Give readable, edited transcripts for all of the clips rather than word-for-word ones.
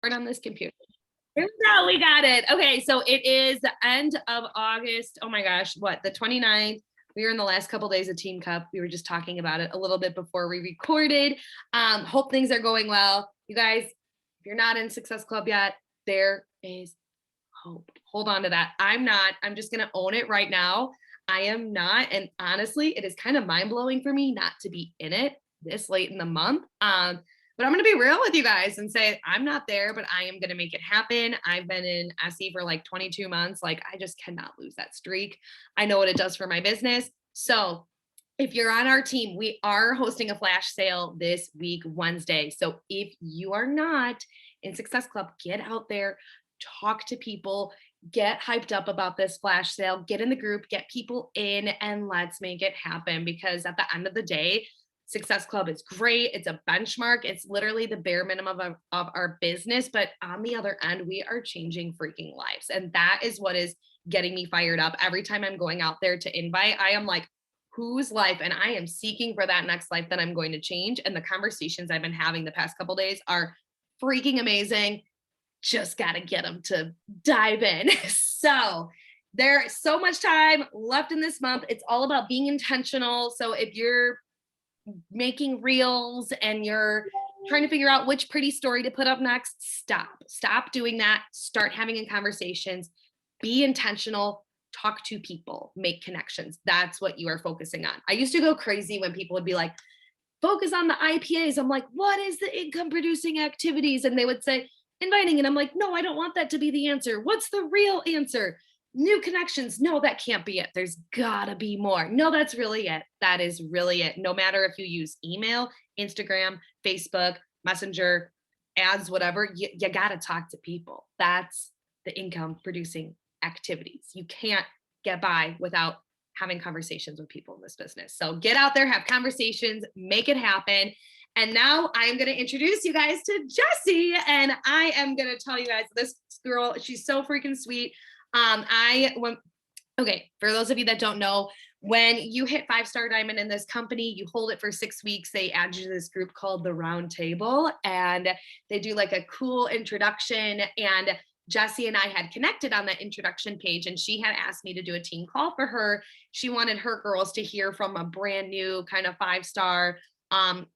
Turn on this computer. No, we got it. Okay, so it is the end of August. Oh my gosh, what, the 29th? We were in the last couple days of Team Cup. We were just talking about it a little bit before we recorded. Hope things are going well. You guys, if you're not in Success Club yet, there is hope. Hold on to that. I'm not. I'm just going to own it right now. I am not. And honestly, it is kind of mind-blowing for me not to be in it this late in the month. But I'm going to be real with you guys and say I'm not there, but I am going to make it happen. I've been in SE for like 22 months. Like I just cannot lose that streak. I know what it does for my business. So if you're on our team, we are hosting a flash sale this week, Wednesday. So if you are not in Success Club, get out there, talk to people, get hyped up about this flash sale, get in the group, get people in, and let's make it happen. Because at the end of the day, Success Club is great. It's a benchmark. It's literally the bare minimum of our business. But on the other end, we are changing freaking lives. And that is what is getting me fired up. Every time I'm going out there to invite, I am like, whose life? And I am seeking for that next life that I'm going to change. And the conversations I've been having the past couple of days are freaking amazing. Just got to get them to dive in. So there's so much time left in this month. It's all about being intentional. So if you're making reels and you're trying to figure out which pretty story to put up next, stop doing that. Start having in conversations, be intentional, talk to people, make connections. That's what you are focusing on. I used to go crazy when people would be like, focus on the IPAs. I'm like, what is the income producing activities? And they would say inviting. And I'm like, no, I don't want that to be the answer. What's the real answer? New connections. No, that can't be it. There's gotta be more. No, that's really it. That is really it. No matter if you use email, Instagram, Facebook, Messenger, ads, whatever, you gotta talk to people. That's the income producing activities. You can't get by without having conversations with people in this business. So get out there, have conversations, make it happen. And now I am going to introduce you guys to Jessie. And I am going to tell you guys, this girl, she's so freaking sweet. Okay, for those of you that don't know, when you hit 5-star diamond in this company, you hold it for 6 weeks. They add you to this group called the Round Table, and they do like a cool introduction. And Jessie and I had connected on that introduction page, and she had asked me to do a team call for her. She wanted her girls to hear from a brand new kind of 5-star on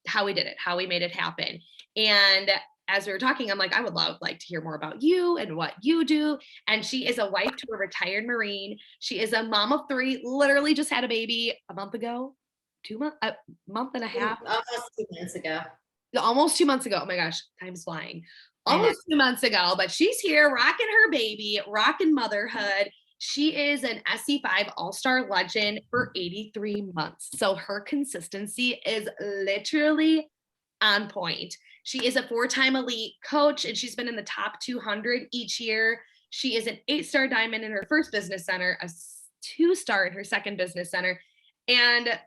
how we did it, how we made it happen. And as we were talking, I'm like, I would love to hear more about you and what you do. And she is a wife to a retired Marine. She is a mom of 3, literally just had a baby a month ago, a month and a half. Almost 2 months ago. Almost 2 months ago. Oh my gosh, time's flying. Almost 2 months ago, but she's here rocking her baby, rocking motherhood. She is an SE5 All-Star legend for 83 months. So her consistency is literally on point. She is a 4-time elite coach, and she's been in the top 200 each year. She is an 8-star diamond in her first business center, a 2-star in her second business center, and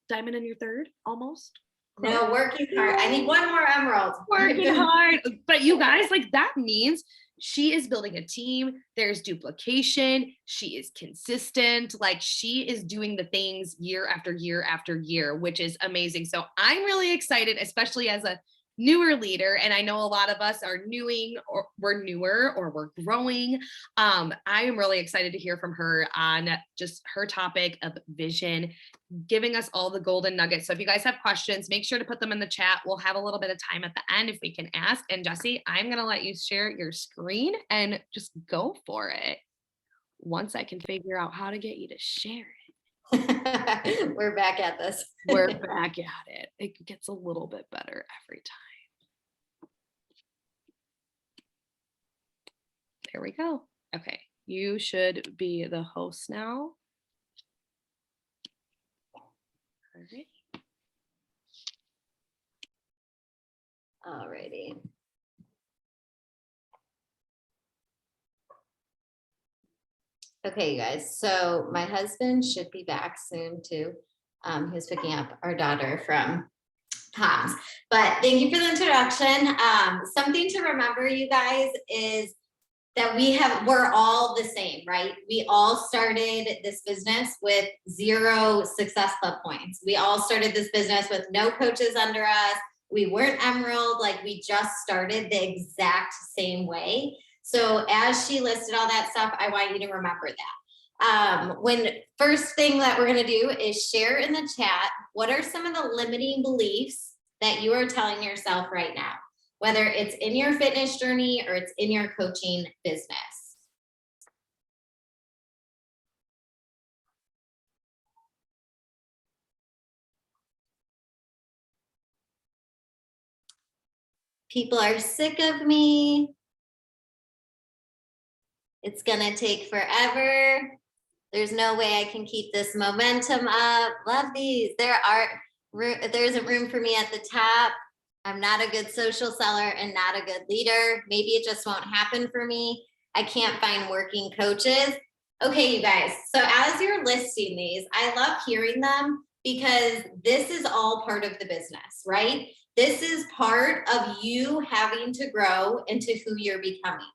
diamond in your third, almost. No, working hard. I need one more emerald. Working hard. But you guys, that means she is building a team. There's duplication. She is consistent. She is doing the things year after year after year, which is amazing. So I'm really excited, especially as a newer leader. And I know a lot of us are we're newer or we're growing. I am really excited to hear from her on just her topic of vision, giving us all the golden nuggets. So if you guys have questions, make sure to put them in the chat. We'll have a little bit of time at the end if we can ask. And Jessie, I'm going to let you share your screen and just go for it once I can figure out how to get you to share it. We're back at this. We're back at it. It gets a little bit better every time. There we go. Okay, you should be the host now. All right. Alrighty. Okay, you guys. So my husband should be back soon too. He's picking up our daughter from Tom's. But thank you for the introduction. Something to remember, you guys, is that we're all the same, right? We all started this business with 0 Success Club points. We all started this business with no coaches under us, We weren't emerald, like we just started the exact same way. So as she listed all that stuff, I want you to remember that. When first thing that we're going to do is share in the chat, what are some of the limiting beliefs that you are telling yourself right now, whether it's in your fitness journey or it's in your coaching business. People are sick of me. It's gonna take forever. There's no way I can keep this momentum up. Love these. There isn't room for me at the top. I'm not a good social seller and not a good leader. Maybe it just won't happen for me. I can't find working coaches. Okay, you guys. So as you're listing these, I love hearing them because this is all part of the business, right? This is part of you having to grow into who you're becoming.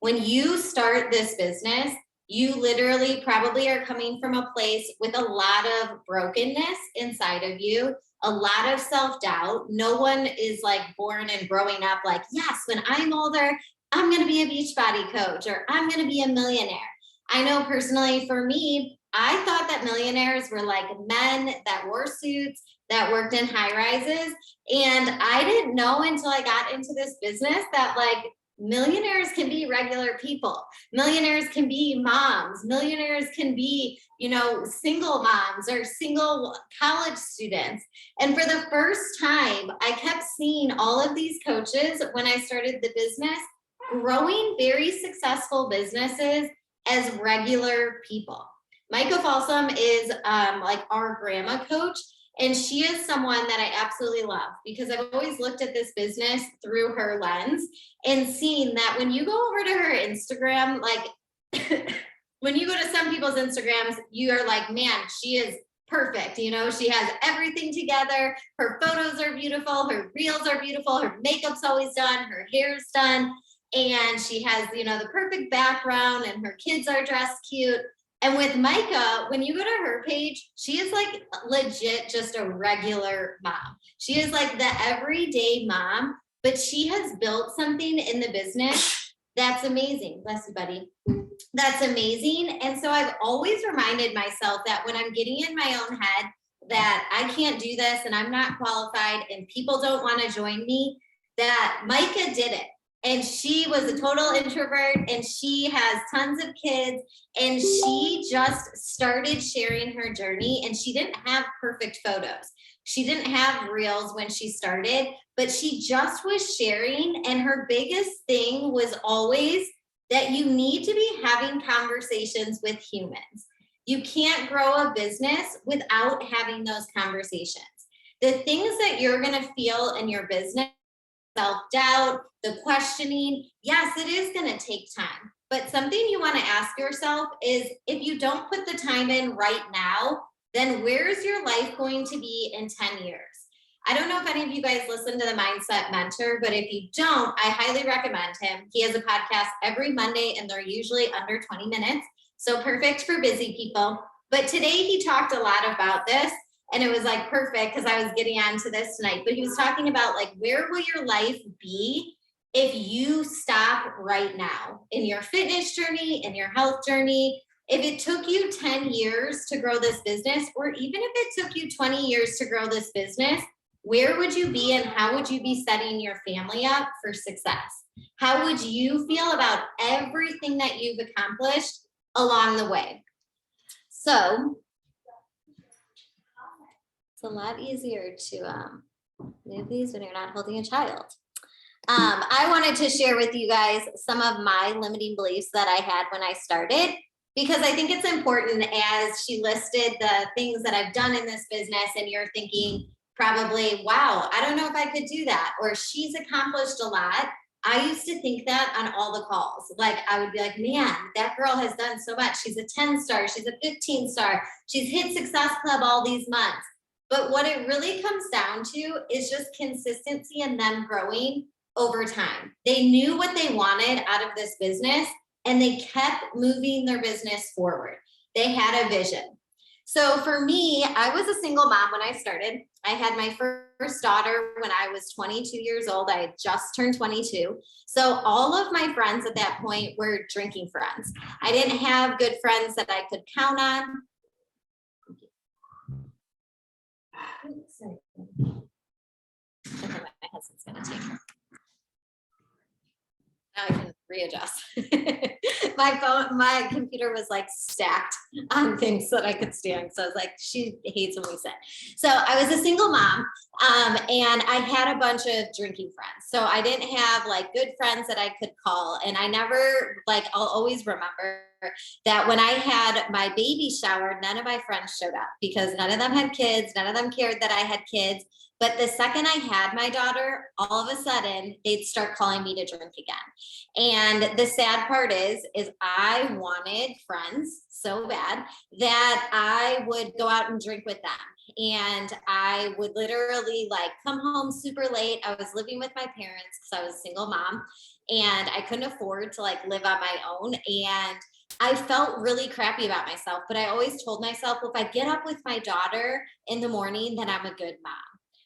When you start this business, you literally probably are coming from a place with a lot of brokenness inside of you, a lot of self-doubt. No one is like born and growing up like, yes, when I'm older, I'm going to be a Beachbody coach or I'm going to be a millionaire. I know personally for me, I thought that millionaires were like men that wore suits, that worked in high rises. And I didn't know until I got into this business that like millionaires can be regular people. Millionaires can be moms. Millionaires can be, you know, single moms or single college students. And for the first time, I kept seeing all of these coaches when I started the business growing very successful businesses as regular people. Micah Folsom is like our grandma coach. And she is someone that I absolutely love because I've always looked at this business through her lens and seen that when you go over to her Instagram, like when you go to some people's Instagrams, you are like, man, she is perfect. You know, she has everything together. Her photos are beautiful. Her reels are beautiful. Her makeup's always done. Her hair's done. And she has, you know, the perfect background and her kids are dressed cute. And with Micah, when you go to her page, she is like legit just a regular mom. She is like the everyday mom, but she has built something in the business that's amazing. Bless you, buddy. That's amazing. And so I've always reminded myself that when I'm getting in my own head that I can't do this and I'm not qualified and people don't want to join me, that Micah did it. And she was a total introvert and she has tons of kids and she just started sharing her journey and she didn't have perfect photos. She didn't have reels when she started, but she just was sharing. And her biggest thing was always that you need to be having conversations with humans. You can't grow a business without having those conversations. The things that you're going to feel in your business, self-doubt, the questioning, yes, it is going to take time. But something you want to ask yourself is if you don't put the time in right now, then where's your life going to be in 10 years? I don't know if any of you guys listen to the Mindset Mentor, but if you don't, I highly recommend him. He has a podcast every Monday and they're usually under 20 minutes. So perfect for busy people. But today he talked a lot about this. And it was like perfect because I was getting onto this tonight. But he was talking about like, where will your life be if you stop right now in your fitness journey, in your health journey? If it took you 10 years to grow this business, or even if it took you 20 years to grow this business, where would you be and how would you be setting your family up for success? How would you feel about everything that you've accomplished along the way? So it's a lot easier to move these when you're not holding a child. I wanted to share with you guys some of my limiting beliefs that I had when I started, because I think it's important as she listed the things that I've done in this business and you're thinking probably, wow, I don't know if I could do that, or she's accomplished a lot. I used to think that on all the calls. Like I would be like, man, that girl has done so much. She's a 10-star, she's a 15-star, she's hit Success Club all these months. But what it really comes down to is just consistency and them growing over time. They knew what they wanted out of this business and they kept moving their business forward. They had a vision. So for me, I was a single mom when I started. I had my first daughter when I was 22 years old. I had just turned 22. So all of my friends at that point were drinking friends. I didn't have good friends that I could count on. Okay, my husband's gonna take her. Now I can readjust. My computer was like stacked on things that I could stand. So I was like, she hates when we sit. So I was a single mom, and I had a bunch of drinking friends. So I didn't have like good friends that I could call. And I never, like, I'll always remember that when I had my baby shower, none of my friends showed up because none of them had kids. None of them cared that I had kids. But the second I had my daughter, all of a sudden they'd start calling me to drink again. And the sad part is I wanted friends so bad that I would go out and drink with them. And I would literally like come home super late. I was living with my parents because I was a single mom and I couldn't afford to like live on my own. And I felt really crappy about myself, but I always told myself, well, if I get up with my daughter in the morning, then I'm a good mom.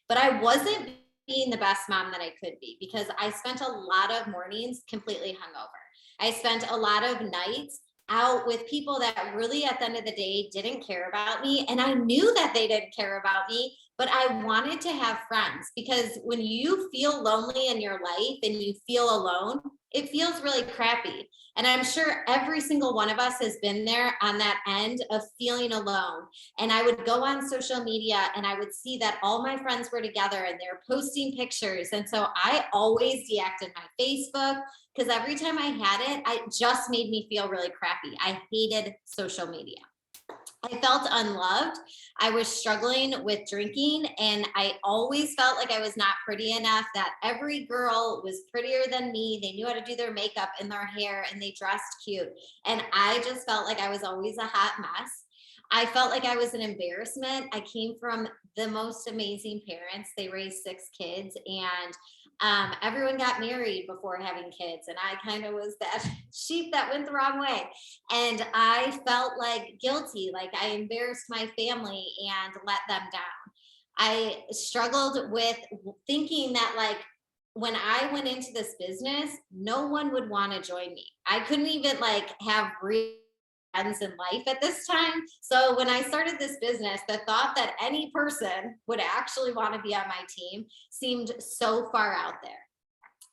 But I wasn't being the best mom that I could be because I spent a lot of mornings completely hungover. I spent a lot of nights out with people that really at the end of the day didn't care about me. And I knew that they didn't care about me, but I wanted to have friends because when you feel lonely in your life and you feel alone, it feels really crappy. And I'm sure every single one of us has been there on that end of feeling alone. And I would go on social media and I would see that all my friends were together and they're posting pictures. And so I always deactivated my Facebook because every time I had it, it just made me feel really crappy. I hated social media. I felt unloved. I was struggling with drinking, and I always felt like I was not pretty enough, that every girl was prettier than me. They knew how to do their makeup and their hair, and they dressed cute. And I just felt like I was always a hot mess. I felt like I was an embarrassment. I came from the most amazing parents. They raised 6 kids, and everyone got married before having kids. And I kind of was that sheep that went the wrong way. And I felt like guilty, like I embarrassed my family and let them down. I struggled with thinking that, like, when I went into this business, no one would want to join me. I couldn't even like have real friends in life at this time. So when I started this business, the thought that any person would actually want to be on my team seemed so far out there.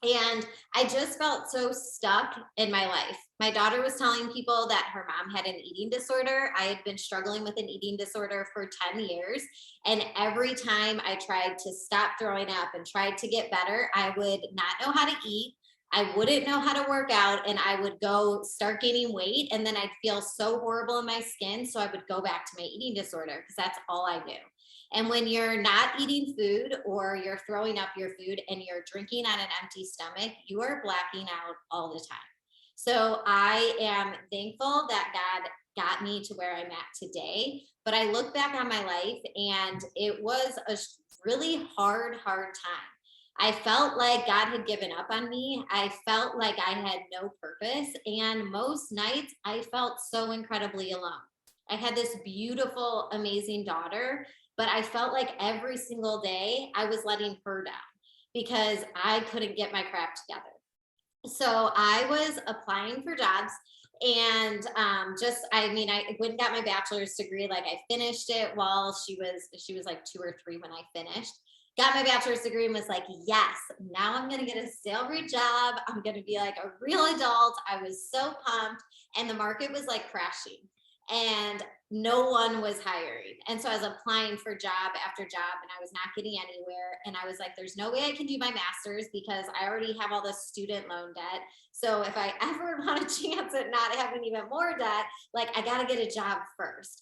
And I just felt so stuck in my life. My daughter was telling people that her mom had an eating disorder. I had been struggling with an eating disorder for 10 years. And every time I tried to stop throwing up and tried to get better, I would not know how to eat. I wouldn't know how to work out, and I would go start gaining weight. And then I'd feel so horrible in my skin. So I would go back to my eating disorder because that's all I knew. And when you're not eating food or you're throwing up your food and you're drinking on an empty stomach, you are blacking out all the time. So I am thankful that God got me to where I'm at today. But I look back on my life and it was a really hard time. I felt like God had given up on me. I felt like I had no purpose. And most nights I felt so incredibly alone. I had this beautiful, amazing daughter, but I felt like every single day I was letting her down because I couldn't get my crap together. So I was applying for jobs and I went and got my bachelor's degree. Like I finished it while she was like 2 or 3 when I finished. Got my bachelor's degree and was like, yes, now I'm going to get a salary job. I'm going to be like a real adult. I was so pumped. And the market was like crashing and no one was hiring. And so I was applying for job after job and I was not getting anywhere. And I was like, there's no way I can do my master's because I already have all this student loan debt. So if I ever want a chance at not having even more debt, like I got to get a job first.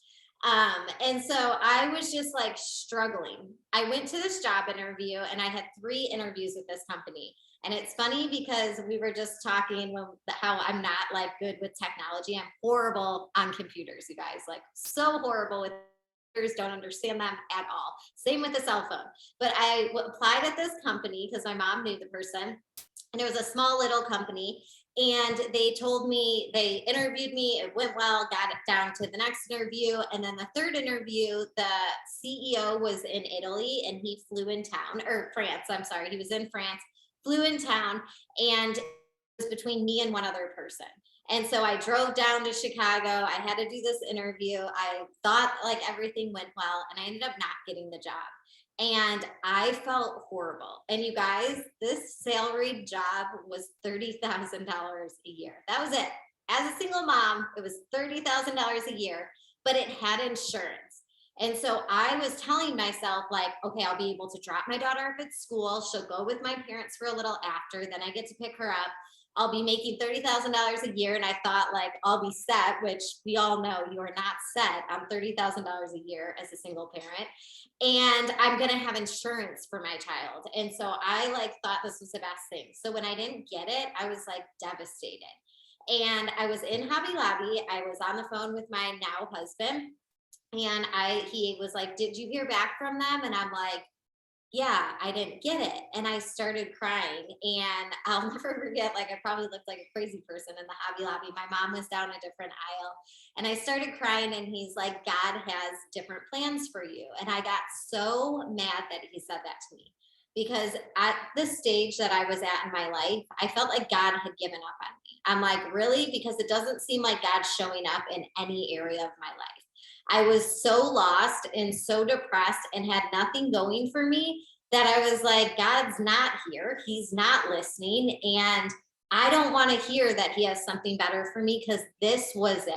And so I was just like struggling. I went to this job interview and I had 3 interviews with this company. And it's funny because we were just talking how I'm not like good with technology. I'm horrible on computers, you guys, like so horrible with computers, don't understand them at all. Same with the cell phone. But I applied at this company because my mom knew the person. and it was a small little company. And they told me, they interviewed me, it went well, got it down to the next interview. And then the third interview, the CEO was in Italy and he flew in town, or France, I'm sorry, he was in France, flew in town, and it was between me and one other person. And so I drove down to Chicago. I had to do this interview. I thought like everything went well, and I ended up not getting the job. And I felt horrible. And you guys, this salaried job was $30,000 a year. That was it. As a single mom, it was $30,000 a year, but it had insurance. And so I was telling myself, like, okay, I'll be able to drop my daughter off at school. She'll go with my parents for a little after. Then I get to pick her up. I'll be making $30,000 a year. And I thought, like, I'll be set, which we all know you are not set on $30,000 a year as a single parent. And I'm going to have insurance for my child. And so I like thought this was the best thing. So when I didn't get it, I was like devastated. And I was in Hobby Lobby. I was on the phone with my now husband. And he was like, did you hear back from them? And I'm like, yeah, I didn't get it. And I started crying, and I'll never forget, like, I probably looked like a crazy person in the Hobby Lobby. My mom was down a different aisle, and I started crying, and he's like, God has different plans for you. And I got so mad that he said that to me, because at the stage that I was at in my life, I felt like God had given up on me. I'm like, really? Because it doesn't seem like God's showing up in any area of my life. I was so lost and so depressed and had nothing going for me that I was like, God's not here. He's not listening. And I don't want to hear that he has something better for me, because this was it.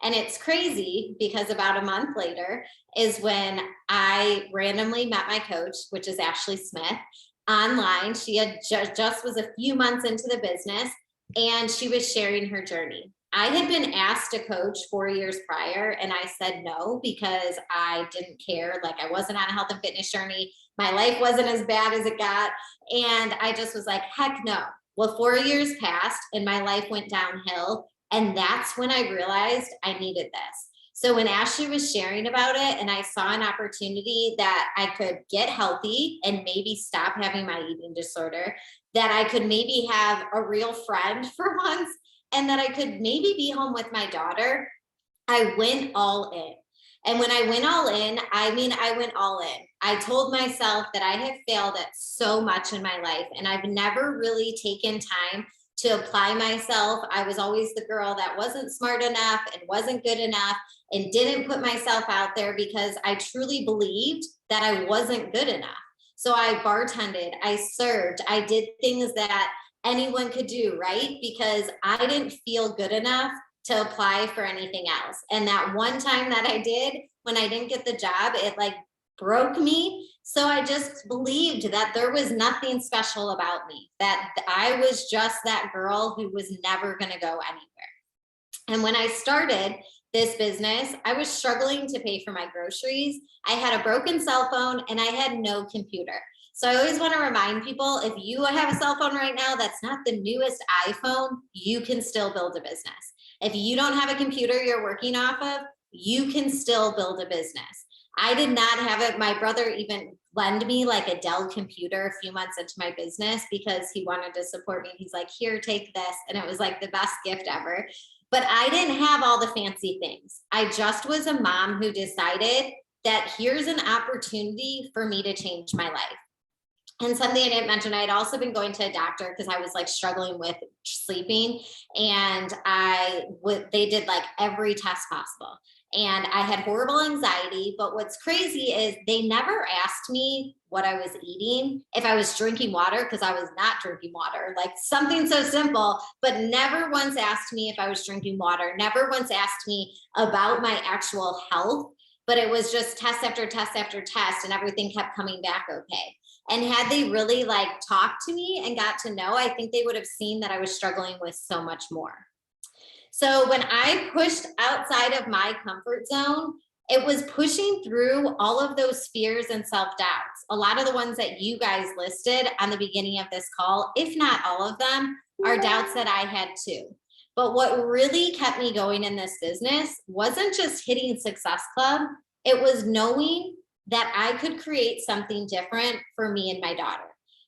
And it's crazy because about a month later is when I randomly met my coach, which is Ashley Smith, online. She had just was a few months into the business, and she was sharing her journey. I had been asked to coach 4 years prior, and I said no because I didn't care. Like, I wasn't on a health and fitness journey. My life wasn't as bad as it got. And I just was like, heck no. Well, 4 years passed and my life went downhill. And that's when I realized I needed this. So when Ashley was sharing about it, and I saw an opportunity that I could get healthy and maybe stop having my eating disorder, that I could maybe have a real friend for once, and that I could maybe be home with my daughter, I went all in. And when I went all in, I mean, I went all in. I told myself that I had failed at so much in my life, and I've never really taken time to apply myself. I was always the girl that wasn't smart enough and wasn't good enough and didn't put myself out there because I truly believed that I wasn't good enough. So I bartended, I served, I did things that anyone could do, right? Because I didn't feel good enough to apply for anything else. And that one time that I did, when I didn't get the job, it like broke me. So I just believed that there was nothing special about me, that I was just that girl who was never going to go anywhere. And when I started this business, I was struggling to pay for my groceries. I had a broken cell phone and I had no computer. So I always want to remind people, if you have a cell phone right now that's not the newest iPhone, you can still build a business. If you don't have a computer you're working off of, you can still build a business. I did not have it. My brother even lent me like a Dell computer a few months into my business because he wanted to support me. He's like, here, take this. And it was like the best gift ever. But I didn't have all the fancy things. I just was a mom who decided that here's an opportunity for me to change my life. And something I didn't mention, I had also been going to a doctor because I was like struggling with sleeping, and they did like every test possible. And I had horrible anxiety. But what's crazy is they never asked me what I was eating, if I was drinking water, because I was not drinking water, like something so simple, but never once asked me if I was drinking water, never once asked me about my actual health. But it was just test after test after test, and everything kept coming back okay. And had they really like talked to me and got to know, I think they would have seen that I was struggling with so much more. So when I pushed outside of my comfort zone, it was pushing through all of those fears and self-doubts. A lot of the ones that you guys listed on the beginning of this call, if not all of them, are doubts that I had too. But what really kept me going in this business wasn't just hitting Success Club. It was knowing that I could create something different for me and my daughter.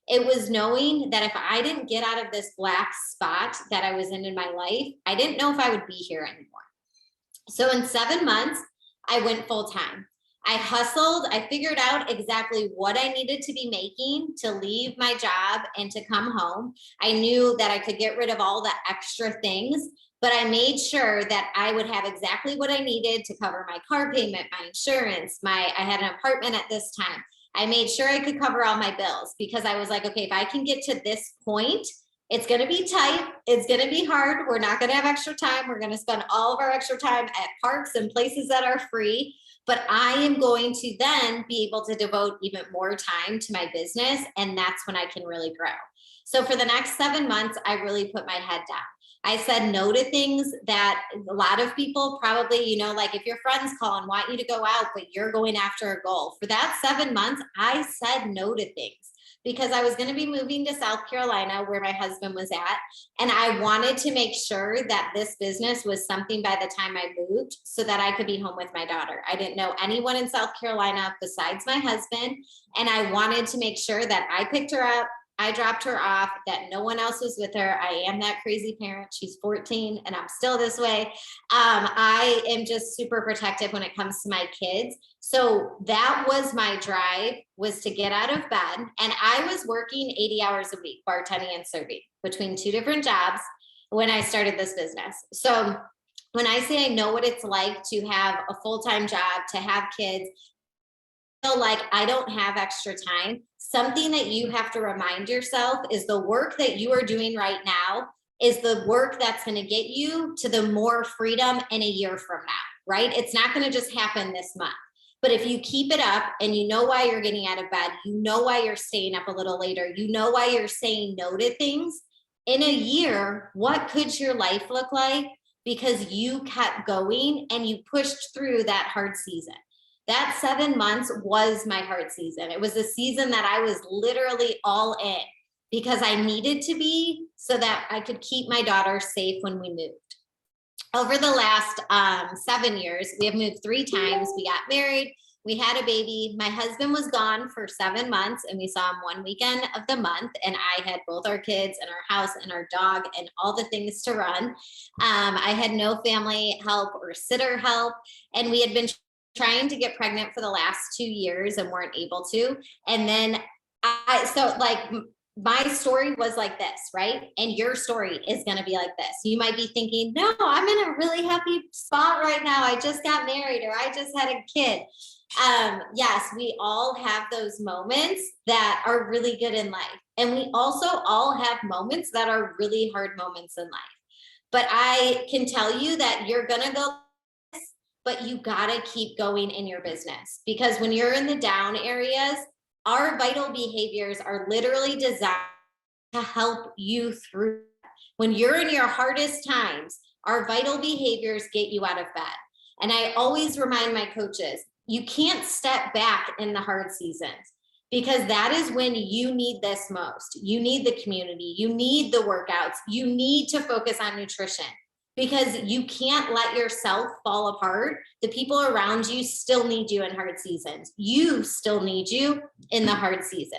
It was knowing that if I didn't get out of this black spot that I was in my life, I didn't know if I would be here anymore. So in 7 months, I went full time. I hustled. I figured out exactly what I needed to be making to leave my job and to come home. I knew that I could get rid of all the extra things, but I made sure that I would have exactly what I needed to cover my car payment, my insurance, I had an apartment at this time. I made sure I could cover all my bills because I was like, okay, if I can get to this point, it's going to be tight. It's going to be hard. We're not going to have extra time. We're going to spend all of our extra time at parks and places that are free. But I am going to then be able to devote even more time to my business. And that's when I can really grow. So for the next 7 months, I really put my head down. I said no to things that a lot of people probably, like if your friends call and want you to go out, but you're going after a goal. For that 7 months, I said no to things because I was going to be moving to South Carolina where my husband was at. And I wanted to make sure that this business was something by the time I moved so that I could be home with my daughter. I didn't know anyone in South Carolina besides my husband. And I wanted to make sure that I picked her up, I dropped her off, that no one else was with her. I am that crazy parent. She's 14 and I'm still this way. I am just super protective when it comes to my kids. So that was my drive, was to get out of bed. And I was working 80 hours a week, bartending and serving between 2 different jobs when I started this business. So when I say I know what it's like to have a full-time job, to have kids, feel like I don't have extra time, something that you have to remind yourself is the work that you are doing right now is the work that's going to get you to the more freedom in a year from now, right? It's not going to just happen this month. But if you keep it up and you know why you're getting out of bed, you know why you're staying up a little later, you know why you're saying no to things, in a year, what could your life look like? Because you kept going and you pushed through that hard season. That 7 months was my hard season. It was a season that I was literally all in because I needed to be so that I could keep my daughter safe when we moved. Over the last 7 years, we have moved 3 times. We got married. We had a baby. My husband was gone for 7 months and we saw him one weekend of the month. And I had both our kids and our house and our dog and all the things to run. I had no family help or sitter help. And we had been trying to get pregnant for the last 2 years and weren't able to. And then my story was like this, right? And your story is going to be like this. You might be thinking, no, I'm in a really happy spot right now. I just got married or I just had a kid. Yes, we all have those moments that are really good in life. And we also all have moments that are really hard moments in life. But I can tell you that you're going to go, but you got to keep going in your business because when you're in the down areas, our vital behaviors are literally designed to help you through. When you're in your hardest times, our vital behaviors get you out of bed. And I always remind my coaches, you can't step back in the hard seasons because that is when you need this most. You need the community, you need the workouts, you need to focus on nutrition because you can't let yourself fall apart. The people around you still need you in hard seasons. You still need you in the hard season.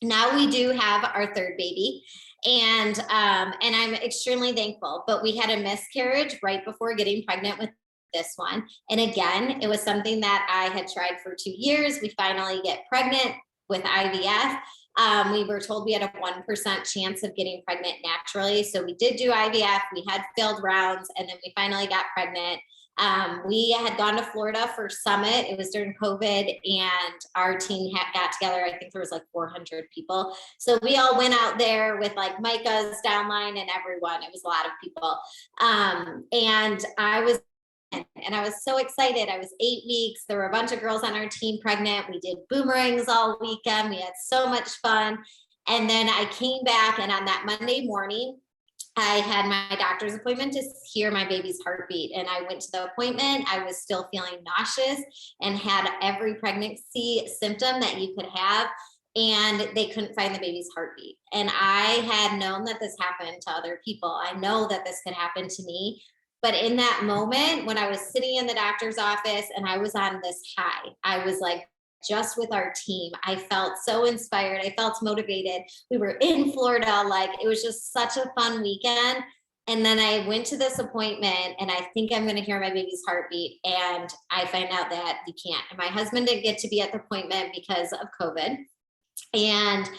Now we do have our 3rd baby and I'm extremely thankful, but we had a miscarriage right before getting pregnant with this one. And again, it was something that I had tried for 2 years. We finally get pregnant with IVF. We were told we had a 1% chance of getting pregnant naturally. So we did do IVF. We had failed rounds and then we finally got pregnant. We had gone to Florida for Summit. It was during COVID and our team got together. I think there was like 400 people. So we all went out there with like Micah's downline and everyone. It was a lot of people. And I was so excited. I was 8 weeks. There were a bunch of girls on our team pregnant. We did boomerangs all weekend. We had so much fun. And then I came back and on that Monday morning, I had my doctor's appointment to hear my baby's heartbeat. And I went to the appointment. I was still feeling nauseous and had every pregnancy symptom that you could have. And they couldn't find the baby's heartbeat. And I had known that this happened to other people. I know that this could happen to me. But in that moment, when I was sitting in the doctor's office and I was on this high, I was like, just with our team, I felt so inspired. I felt motivated. We were in Florida. Like, it was just such a fun weekend. And then I went to this appointment and I think I'm going to hear my baby's heartbeat. And I find out that we can't. And my husband didn't get to be at the appointment because of COVID. And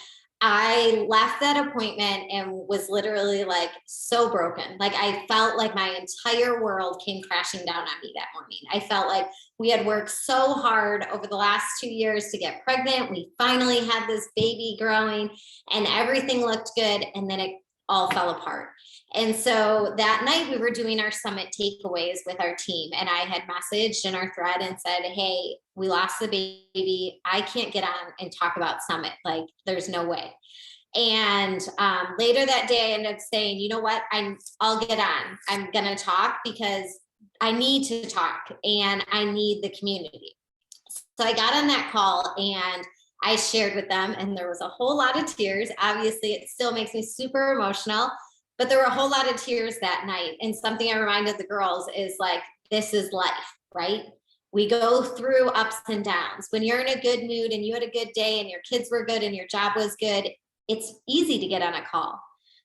I left that appointment and was literally like so broken. Like, I felt like my entire world came crashing down on me that morning. I felt like we had worked so hard over the last 2 years to get pregnant. We finally had this baby growing and everything looked good. And then it all fell apart. And so that night we were doing our summit takeaways with our team. And I had messaged in our thread and said, hey, we lost the baby. I can't get on and talk about summit. Like, there's no way. And later that day I ended up saying, you know what, I'll get on. I'm going to talk because I need to talk and I need the community. So I got on that call and I shared with them, and there was a whole lot of tears. Obviously, it still makes me super emotional. But there were a whole lot of tears that night. And something I reminded the girls is like, this is life, right? We go through ups and downs. When you're in a good mood and you had a good day and your kids were good and your job was good, it's easy to get on a call.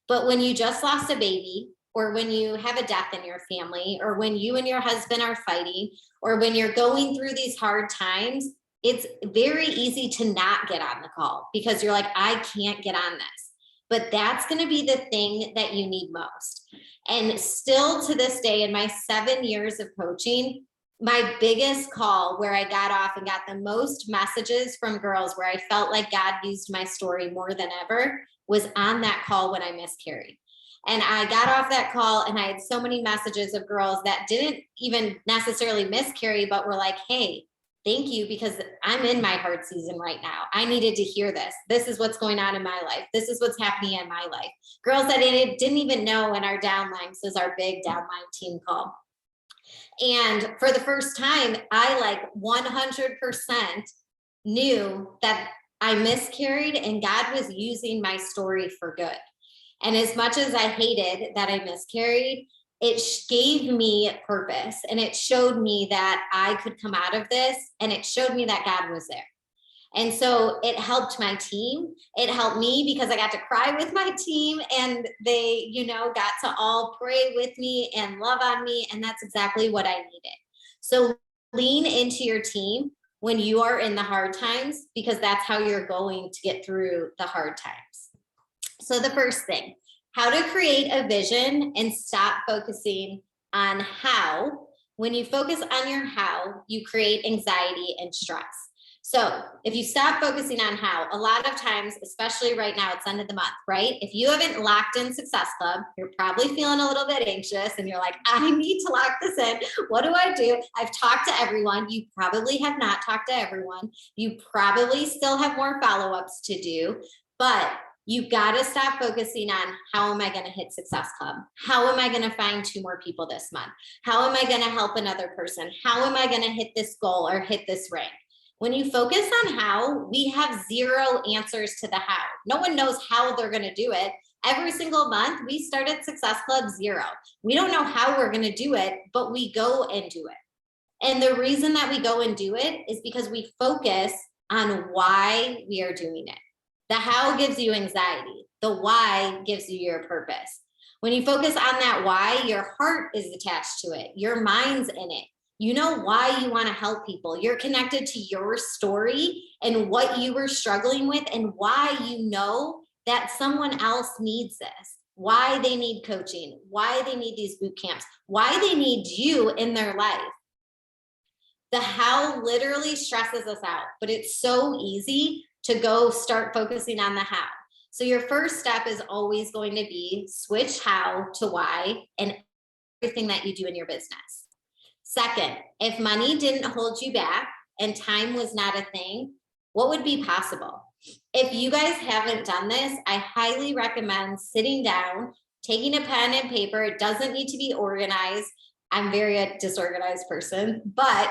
But when you just lost a baby, or when you have a death in your family, or when you and your husband are fighting, or when you're going through these hard times, it's very easy to not get on the call because you're like, I can't get on this. But that's going to be the thing that you need most. And still to this day, in my 7 years of coaching, my biggest call where I got off and got the most messages from girls where I felt like God used my story more than ever was on that call when I miscarried. And I got off that call and I had so many messages of girls that didn't even necessarily miscarry, but were like, hey, thank you, because I'm in my hard season right now. I needed to hear this. This is what's going on in my life. This is what's happening in my life. Girls that I didn't even know in our downline. So it's our big downline team call. And for the first time, I like 100% knew that I miscarried and God was using my story for good. And as much as I hated that I miscarried, it gave me purpose, and it showed me that I could come out of this, and it showed me that God was there. And so it helped my team. It helped me because I got to cry with my team, and they, got to all pray with me and love on me. And that's exactly what I needed. So lean into your team when you are in the hard times, because that's how you're going to get through the hard times. So the first thing, how to create a vision and stop focusing on how. When you focus on your how, you create anxiety and stress. So if you stop focusing on how, a lot of times, especially right now, it's end of the month, right? If you haven't locked in Success Club, you're probably feeling a little bit anxious and you're like, I need to lock this in. What do I do? I've talked to everyone. You probably have not talked to everyone. You probably still have more follow-ups to do, but you got to stop focusing on how am I going to hit Success Club? How am I going to find 2 more people this month? How am I going to help another person? How am I going to hit this goal or hit this rank? When you focus on how, we have 0 answers to the how. No one knows how they're going to do it. Every single month, we start at Success Club 0. We don't know how we're going to do it, but we go and do it. And the reason that we go and do it is because we focus on why we are doing it. The how gives you anxiety. The why gives you your purpose. When you focus on that why, your heart is attached to it. Your mind's in it. You know why you want to help people. You're connected to your story and what you were struggling with and why you know that someone else needs this, why they need coaching, why they need these boot camps, why they need you in their life. The how literally stresses us out, but it's so easy to go start focusing on the how. So your first step is always going to be switch how to why in everything that you do in your business. Second, if money didn't hold you back and time was not a thing, what would be possible? If you guys haven't done this, I highly recommend sitting down, taking a pen and paper. It doesn't need to be organized. I'm very a disorganized person, but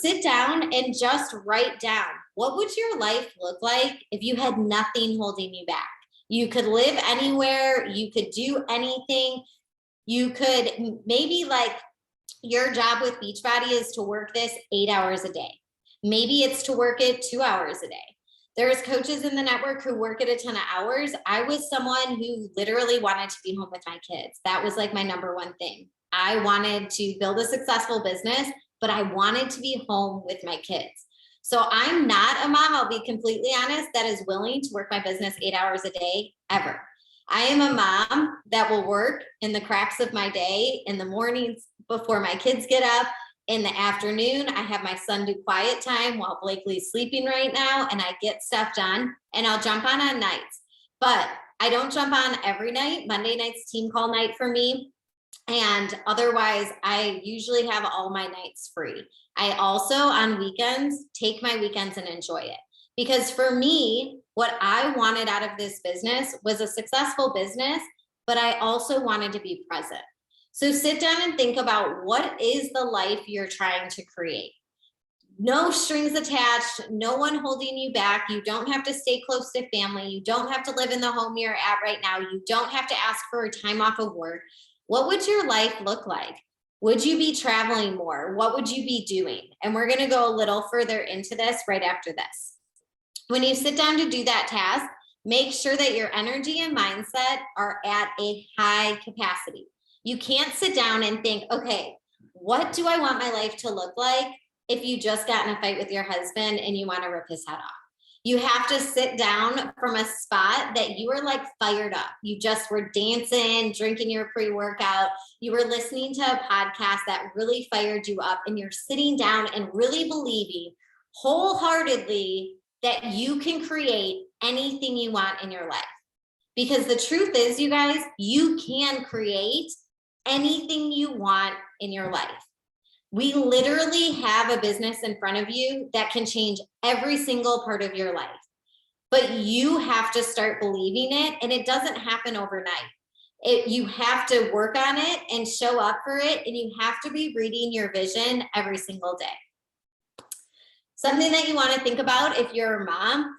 sit down and just write down, what would your life look like if you had nothing holding you back? You could live anywhere. You could do anything. You could maybe, like, your job with Beachbody is to work this 8 hours a day. Maybe it's to work it 2 hours a day. There's coaches in the network who work at a ton of hours. I was someone who literally wanted to be home with my kids. That was like my number one thing. I wanted to build a successful business, but I wanted to be home with my kids. So I'm not a mom, I'll be completely honest, that is willing to work my business 8 hours a day ever. I am a mom that will work in the cracks of my day, in the mornings before my kids get up. In the afternoon, I have my son do quiet time while Blakely's sleeping right now, and I get stuff done, and I'll jump on nights. But I don't jump on every night. Monday night's team call night for me. And otherwise, I usually have all my nights free. I also, on weekends, take my weekends and enjoy it. Because for me, what I wanted out of this business was a successful business, but I also wanted to be present. So sit down and think about, what is the life you're trying to create? No strings attached, no one holding you back. You don't have to stay close to family. You don't have to live in the home you're at right now. You don't have to ask for a time off of work. What would your life look like? Would you be traveling more? What would you be doing? And we're going to go a little further into this right after this. When you sit down to do that task, make sure that your energy and mindset are at a high capacity. You can't sit down and think, okay, what do I want my life to look like if you just got in a fight with your husband and you want to rip his head off? You have to sit down from a spot that you are like fired up. You just were dancing, drinking your pre-workout. You were listening to a podcast that really fired you up, and you're sitting down and really believing wholeheartedly that you can create anything you want in your life. Because the truth is, you guys, you can create anything you want in your life. We literally have a business in front of you that can change every single part of your life, but you have to start believing it, and it doesn't happen overnight. You have to work on it and show up for it, and you have to be reading your vision every single day. Something that you want to think about if you're a mom,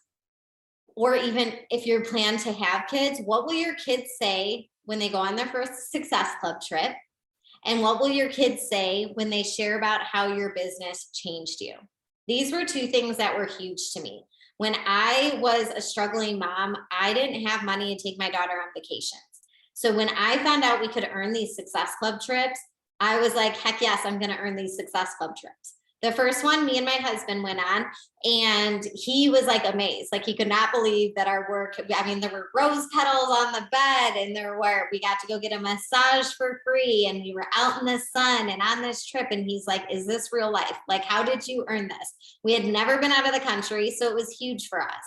or even if you plan to have kids, what will your kids say when they go on their first Success Club trip? And what will your kids say when they share about how your business changed you? These were two things that were huge to me. When I was a struggling mom, I didn't have money to take my daughter on vacations. So when I found out we could earn these Success Club trips, I was like, heck yes, I'm going to earn these Success Club trips. The first one, me and my husband went on, and he was like amazed. Like, he could not believe that our work, I mean, there were rose petals on the bed, and we got to go get a massage for free, and we were out in the sun and on this trip. And he's like, is this real life? Like, how did you earn this? We had never been out of the country, so it was huge for us.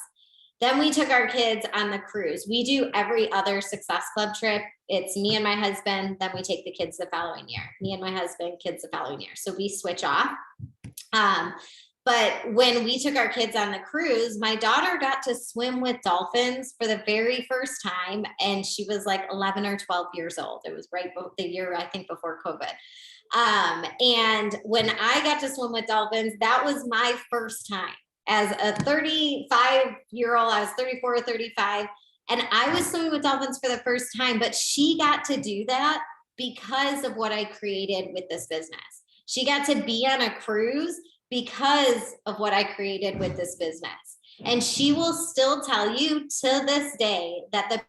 Then we took our kids on the cruise. We do every other Success Club trip. It's me and my husband. Then we take the kids the following year. Me and my husband, kids the following year. So we switch off. But when we took our kids on the cruise, my daughter got to swim with dolphins for the very first time. And she was like 11 or 12 years old. It was right the year, I think, before COVID. And when I got to swim with dolphins, that was my first time. As a 35-year-old, I was 34 or 35, and I was swimming with dolphins for the first time, but she got to do that because of what I created with this business. She got to be on a cruise because of what I created with this business. And she will still tell you to this day that the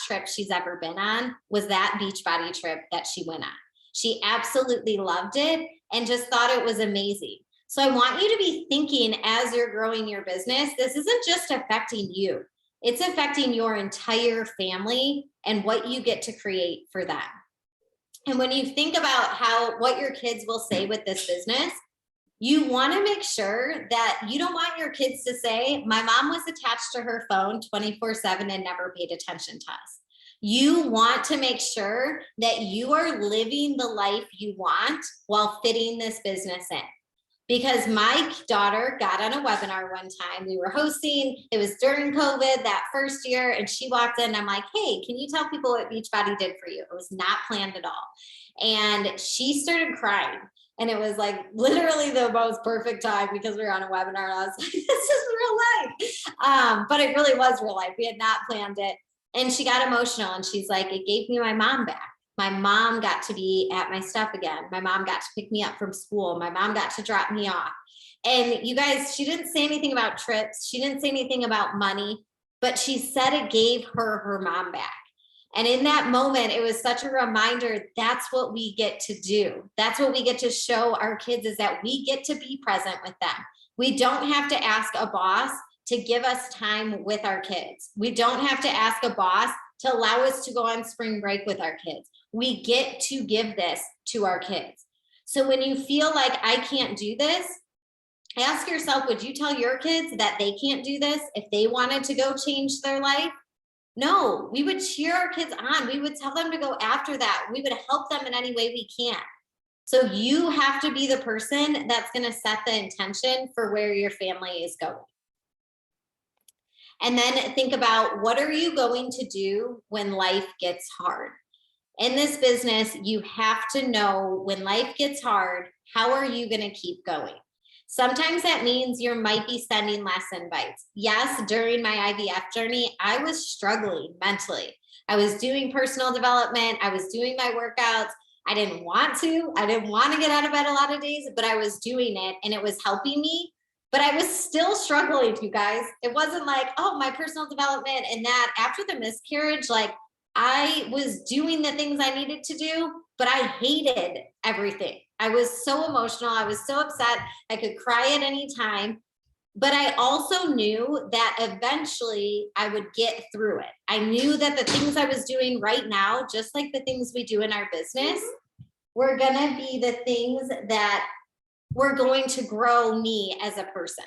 trip she's ever been on was that Beachbody trip that she went on. She absolutely loved it and just thought it was amazing. So I want you to be thinking, as you're growing your business, this isn't just affecting you. It's affecting your entire family and what you get to create for them. And when you think about what your kids will say with this business, you want to make sure that you don't want your kids to say, my mom was attached to her phone 24/7 and never paid attention to us. You want to make sure that you are living the life you want while fitting this business in. Because my daughter got on a webinar one time. We were hosting, it was during COVID that first year, and she walked in and I'm like, hey, can you tell people what Beachbody did for you? It was not planned at all. And she started crying. And it was like literally the most perfect time because we were on a webinar. And I was like, this is real life. But it really was real life. We had not planned it. And she got emotional and she's like, it gave me my mom back. My mom got to be at my stuff again. My mom got to pick me up from school. My mom got to drop me off. And you guys, she didn't say anything about trips. She didn't say anything about money, but she said it gave her mom back. And in that moment, it was such a reminder, that's what we get to do. That's what we get to show our kids, is that we get to be present with them. We don't have to ask a boss to give us time with our kids. We don't have to ask a boss to allow us to go on spring break with our kids. We get to give this to our kids. So when you feel like I can't do this, ask yourself, would you tell your kids that they can't do this if they wanted to go change their life? No, we would cheer our kids on. We would tell them to go after that. We would help them in any way we can. So you have to be the person that's going to set the intention for where your family is going. And then think about, what are you going to do when life gets hard? In this business, you have to know when life gets hard, how are you going to keep going? Sometimes that means you might be sending less invites. Yes, during my IVF journey, I was struggling mentally. I was doing personal development. I was doing my workouts. I didn't want to. I didn't want to get out of bed a lot of days, but I was doing it and it was helping me. But I was still struggling, you guys. It wasn't like, oh, my personal development and that. After the miscarriage, like, I was doing the things I needed to do, but I hated everything. I was so emotional. I was so upset. I could cry at any time. But I also knew that eventually I would get through it. I knew that the things I was doing right now, just like the things we do in our business, were going to be the things that were going to grow me as a person.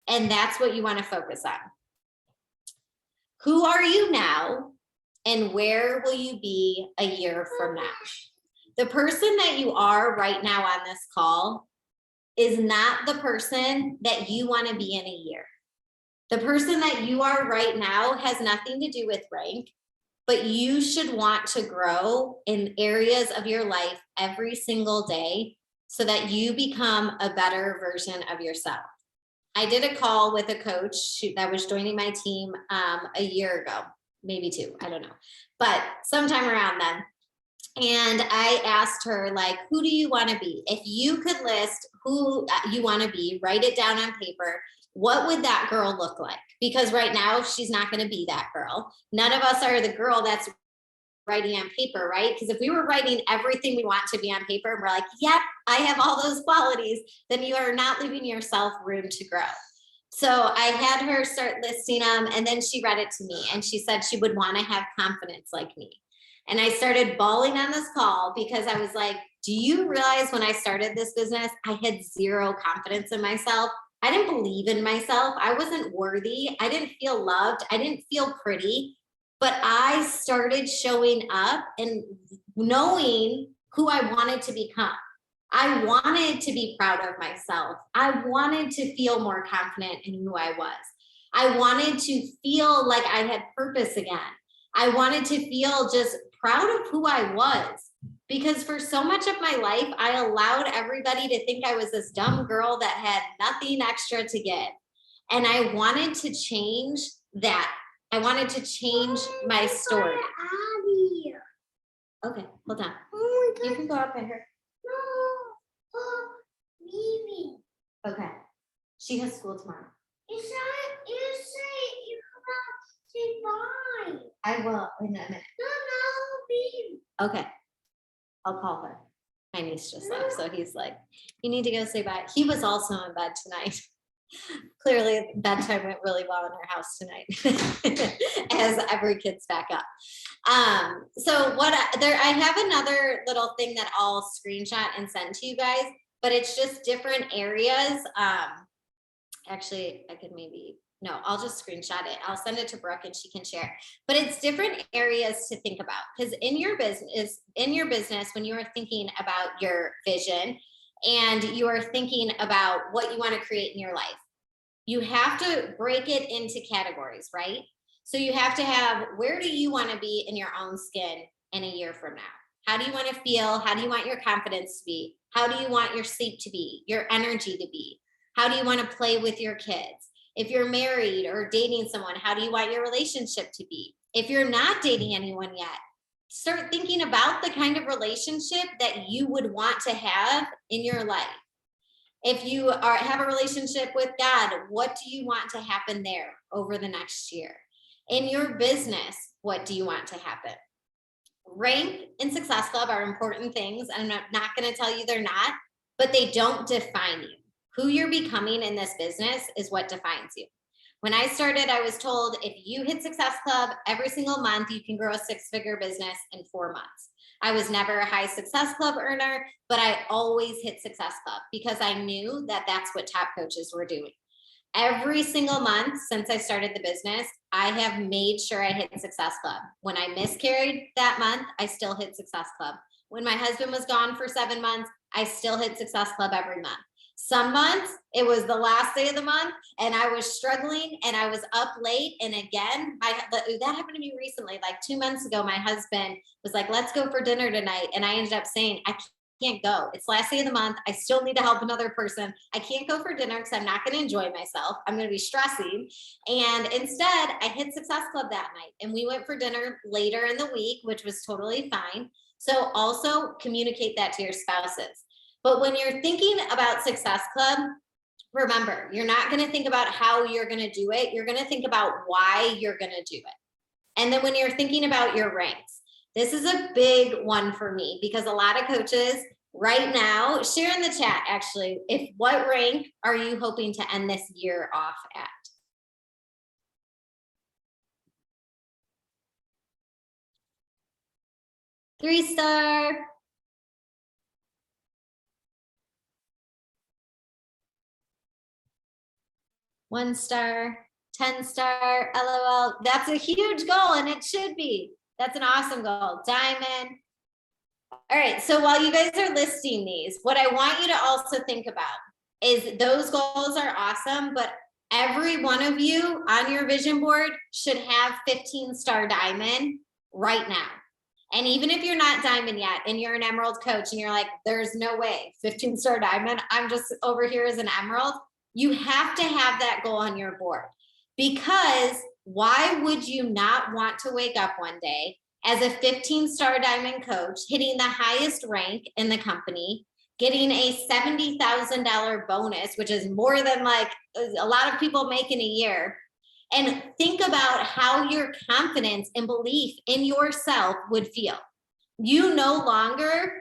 And that's what you want to focus on. Who are you now? And where will you be a year from now? The person that you are right now on this call is not the person that you want to be in a year. The person that you are right now has nothing to do with rank, but you should want to grow in areas of your life every single day so that you become a better version of yourself. I did a call with a coach that was joining my team a year ago, maybe two, I don't know, but sometime around then. And I asked her, like, who do you want to be? If you could list who you want to be, write it down on paper. What would that girl look like? Because right now she's not going to be that girl. None of us are the girl that's writing on paper, right? Because if we were writing everything we want to be on paper and we're like, yep, I have all those qualities, then you are not leaving yourself room to grow. So I had her start listing them, and then she read it to me and she said she would want to have confidence like me. And I started bawling on this call because I was like, do you realize when I started this business, I had zero confidence in myself. I didn't believe in myself. I wasn't worthy. I didn't feel loved. I didn't feel pretty. But I started showing up and knowing who I wanted to become. I wanted to be proud of myself. I wanted to feel more confident in who I was. I wanted to feel like I had purpose again. I wanted to feel just proud of who I was, because for so much of my life, I allowed everybody to think I was this dumb girl that had nothing extra to give. And I wanted to change that. I wanted to change my story. Okay, hold on. You can go up at her. Okay. She has school tomorrow. You say you say bye. I will in a minute. No, baby. Okay. I'll call her. My niece just left, so he's like, you need to go say bye. He was also in bed tonight. Clearly, bedtime went really well in our house tonight, as every kid's back up. So I have another little thing that I'll screenshot and send to you guys, but it's just different areas. Actually, I could no, I'll just screenshot it. I'll send it to Brooke and she can share it. But it's different areas to think about, because in your business, when you are thinking about your vision and you are thinking about what you want to create in your life, you have to break it into categories, right? So you have to have, where do you want to be in your own skin in a year from now? How do you want to feel? How do you want your confidence to be? How do you want your sleep to be? Your energy to be? How do you want to play with your kids? If you're married or dating someone, how do you want your relationship to be? If you're not dating anyone yet, start thinking about the kind of relationship that you would want to have in your life. If you have a relationship with God, what do you want to happen there over the next year? In your business, what do you want to happen? Rank and Success Club are important things. I'm not going to tell you they're not, but they don't define you. Who you're becoming in this business is what defines you. When I started, I was told if you hit Success Club every single month, you can grow a 6-figure business in 4 months. I was never a high Success Club earner, but I always hit Success Club because I knew that that's what top coaches were doing. Every single month since I started the business, I have made sure I hit Success Club. When I miscarried that month, I still hit Success Club. When my husband was gone for 7 months, I still hit Success Club every month. Some months it was the last day of the month and I was struggling and I was up late. And again, that happened to me recently, like 2 months ago. My husband was like, let's go for dinner tonight. And I ended up saying, I can't go. It's last day of the month. I still need to help another person. I can't go for dinner because I'm not going to enjoy myself. I'm going to be stressing. And instead I hit Success Club that night and we went for dinner later in the week, which was totally fine. So also communicate that to your spouses. But when you're thinking about Success Club, remember, you're not going to think about how you're going to do it. You're going to think about why you're going to do it. And then when you're thinking about your ranks, this is a big one for me because a lot of coaches right now, share in the chat actually, what rank are you hoping to end this year off at? Three-star. 1-star, 10-star, LOL. That's a huge goal and it should be. That's an awesome goal. Diamond. All right, so while you guys are listing these, what I want you to also think about is those goals are awesome, but every one of you on your vision board should have 15-star diamond right now. And even if you're not diamond yet and you're an emerald coach and you're like, there's no way 15-star diamond, I'm just over here as an emerald. You have to have that goal on your board because why would you not want to wake up one day as a 15-star diamond coach, hitting the highest rank in the company, getting a $70,000 bonus, which is more than like a lot of people make in a year, and think about how your confidence and belief in yourself would feel. You no longer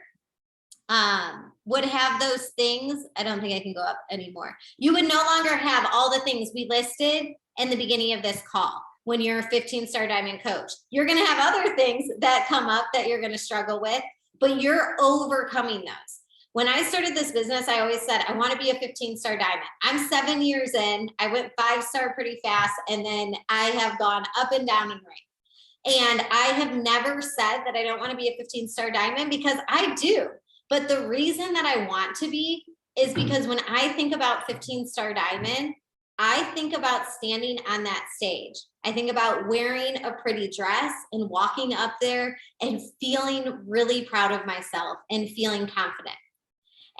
would have those things. I don't think I can go up anymore. You would no longer have all the things we listed in the beginning of this call. When you're a 15-star diamond coach, you're going to have other things that come up that you're going to struggle with, but you're overcoming those. When I started this business, I always said, I want to be a 15-star diamond. I'm 7 years in. I went 5-star pretty fast. And then I have gone up and down in rank. And I have never said that I don't want to be a 15-star diamond because I do. But the reason that I want to be is because when I think about 15-star diamond, I think about standing on that stage. I think about wearing a pretty dress and walking up there and feeling really proud of myself and feeling confident.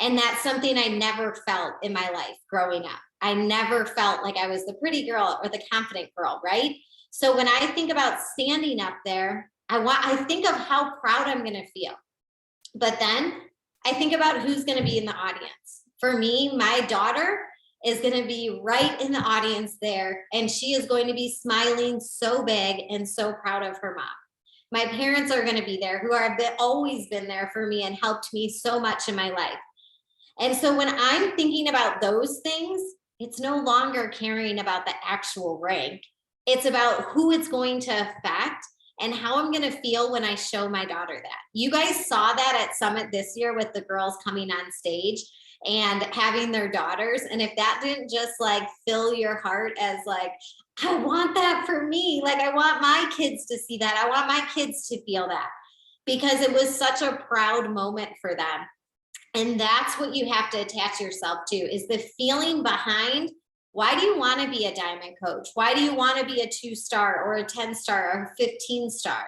And that's something I never felt in my life growing up. I never felt like I was the pretty girl or the confident girl, right? So when I think about standing up there, I think of how proud I'm going to feel. But then I think about who's going to be in the audience. For me, my daughter is going to be right in the audience there, and she is going to be smiling so big and so proud of her mom. My parents are going to be there, who have always been there for me and helped me so much in my life. And so when I'm thinking about those things, it's no longer caring about the actual rank. It's about who it's going to affect and how I'm going to feel when I show my daughter that. You guys saw that at Summit this year with the girls coming on stage and having their daughters. And if that didn't just like fill your heart as like, I want that for me. Like I want my kids to see that. I want my kids to feel that because it was such a proud moment for them. And that's what you have to attach yourself to is the feeling behind why do you want to be a diamond coach? Why do you want to be a 2-star or a 10-star or a 15-star?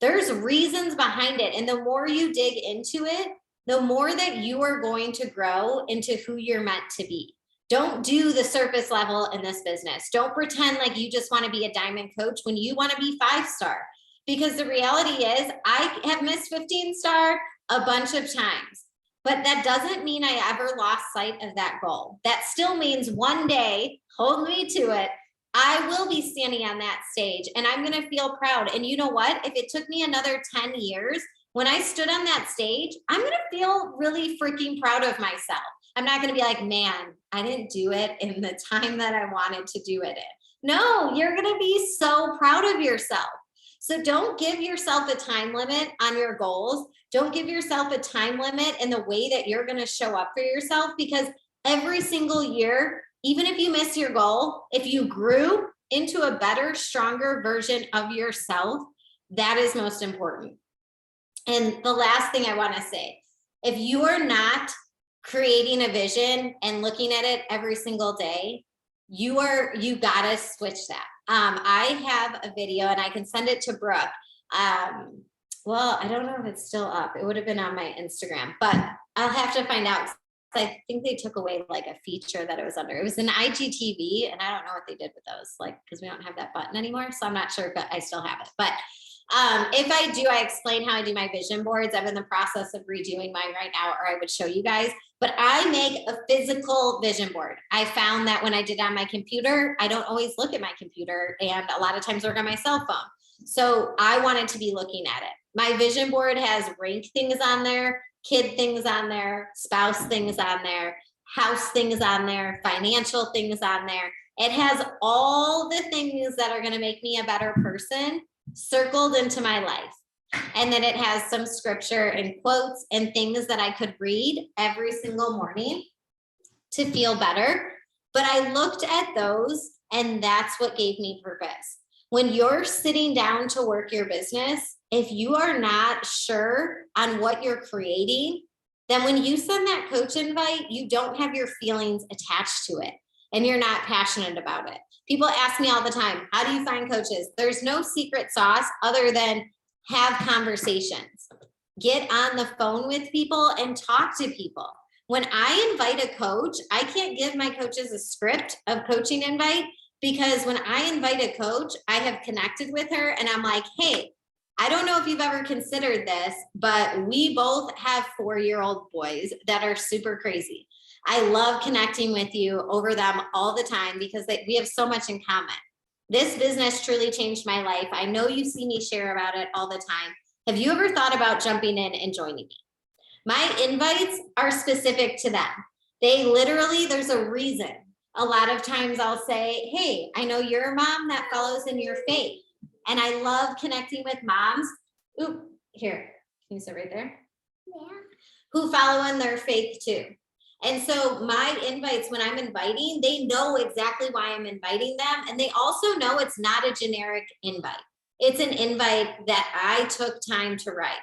There's reasons behind it. And the more you dig into it, the more that you are going to grow into who you're meant to be. Don't do the surface level in this business. Don't pretend like you just want to be a diamond coach when you want to be 5-star. because the reality is I have missed 15 star a bunch of times, but that doesn't mean I ever lost sight of that goal. That still means one day, hold me to it, I will be standing on that stage and I'm going to feel proud. And you know what? If it took me another 10 years, when I stood on that stage, I'm going to feel really freaking proud of myself. I'm not going to be like, man, I didn't do it in the time that I wanted to do it in. No, you're going to be so proud of yourself. So don't give yourself a time limit on your goals. Don't give yourself a time limit in the way that you're going to show up for yourself, because every single year, even if you miss your goal, if you grew into a better, stronger version of yourself, that is most important. And the last thing I want to say, if you are not creating a vision and looking at it every single day, you gotta switch that. I have a video and I can send it to Brooke. Well, I don't know if it's still up. It would have been on my Instagram, but I'll have to find out. I think they took away like a feature that it was under. It was an IGTV, and I don't know what they did with those, like, because we don't have that button anymore. So I'm not sure, but I still have it. But if I do, I explain how I do my vision boards. I'm in the process of redoing mine right now, or I would show you guys. But I make a physical vision board. I found that when I did it on my computer, I don't always look at my computer, and a lot of times work on my cell phone. So I wanted to be looking at it. My vision board has rank things on there, kid things on there, spouse things on there, house things on there, financial things on there. It has all the things that are going to make me a better person circled into my life. And then it has some scripture and quotes and things that I could read every single morning to feel better. But I looked at those, and that's what gave me purpose. When you're sitting down to work your business, if you are not sure on what you're creating, then when you send that coach invite, you don't have your feelings attached to it and you're not passionate about it. People ask me all the time, how do you find coaches? There's no secret sauce other than have conversations. Get on the phone with people and talk to people. When I invite a coach, I can't give my coaches a script of coaching invite, because when I invite a coach, I have connected with her and I'm like, hey, I don't know if you've ever considered this, but we both have 4-year-old boys that are super crazy. I love connecting with you over them all the time because we have so much in common. This business truly changed my life. I know you see me share about it all the time. Have you ever thought about jumping in and joining me? My invites are specific to them. They literally, there's a reason. A lot of times I'll say, hey, I know you're a mom that follows in your faith. And I love connecting with moms. Ooh, here, can you sit right there? Yeah. Who follow in their faith too. And so my invites, when I'm inviting, they know exactly why I'm inviting them. And they also know it's not a generic invite. It's an invite that I took time to write.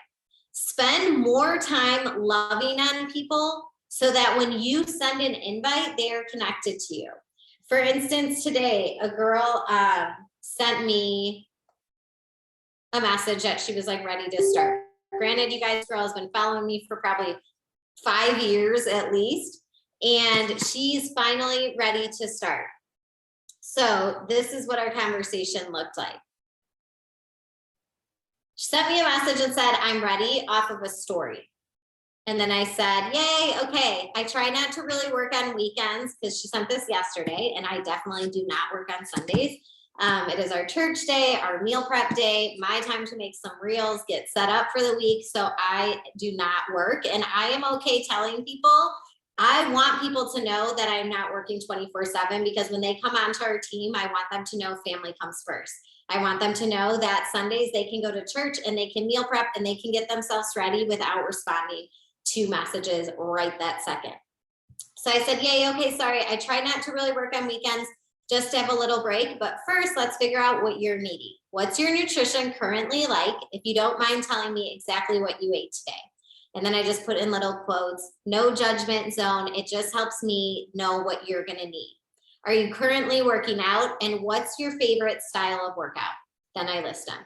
Spend more time loving on people so that when you send an invite, they are connected to you. For instance, today, a girl sent me a message that she was like ready to start. Granted, you guys, girl has been following me for probably 5 years at least, and she's finally ready to start. So this is what our conversation looked like. She sent me a message and said, I'm ready, off of a story. And then I said, yay, okay. I try not to really work on weekends, because she sent this yesterday, and I definitely do not work on Sundays. It is our church day, our meal prep day, my time to make some reels, get set up for the week. So I do not work, and I am okay telling people, I want people to know that I'm not working 24/7, because when they come onto our team, I want them to know family comes first. I want them to know that Sundays they can go to church and they can meal prep and they can get themselves ready without responding to messages right that second. So I said, yay, okay, sorry. I try not to really work on weekends, just to have a little break. But first, let's figure out what you're needing. What's your nutrition currently like? If you don't mind telling me exactly what you ate today. And then I just put in little quotes, no judgment zone. It just helps me know what you're going to need. Are you currently working out? And what's your favorite style of workout? Then I list them.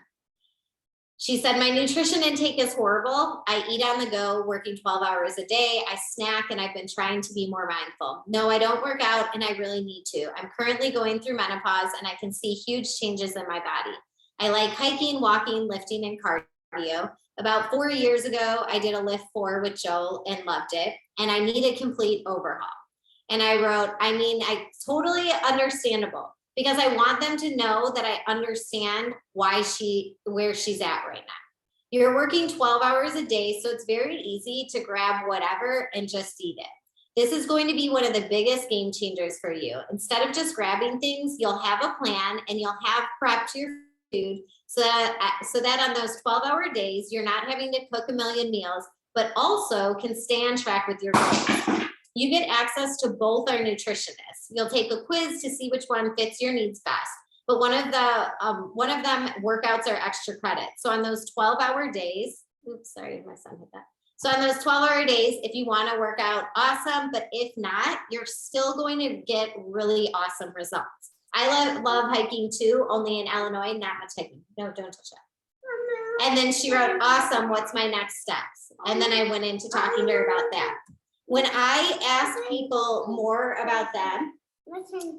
She said, my nutrition intake is horrible. I eat on the go, working 12 hours a day. I snack, and I've been trying to be more mindful. No, I don't work out, and I really need to. I'm currently going through menopause, and I can see huge changes in my body. I like hiking, walking, lifting, and cardio. About 4 years ago, I did a lift 4 with Joel and loved it. And I need a complete overhaul. And I wrote, I totally understandable, because I want them to know that I understand where she's at right now. You're working 12 hours a day, so it's very easy to grab whatever and just eat it. This is going to be one of the biggest game changers for you. Instead of just grabbing things, you'll have a plan and you'll have prepped your food so that on those 12-hour days, you're not having to cook a million meals, but also can stay on track with your goals. You get access to both our nutritionists. You'll take a quiz to see which one fits your needs best. But one of them workouts are extra credit. So on those 12-hour days, oops, sorry, my son hit that. So on those 12-hour days, if you want to work out, awesome. But if not, you're still going to get really awesome results. I love hiking too, only in Illinois, not much hiking. No, don't touch that. And then she wrote, awesome, what's my next steps? And then I went into talking to her about that. When I ask people more about them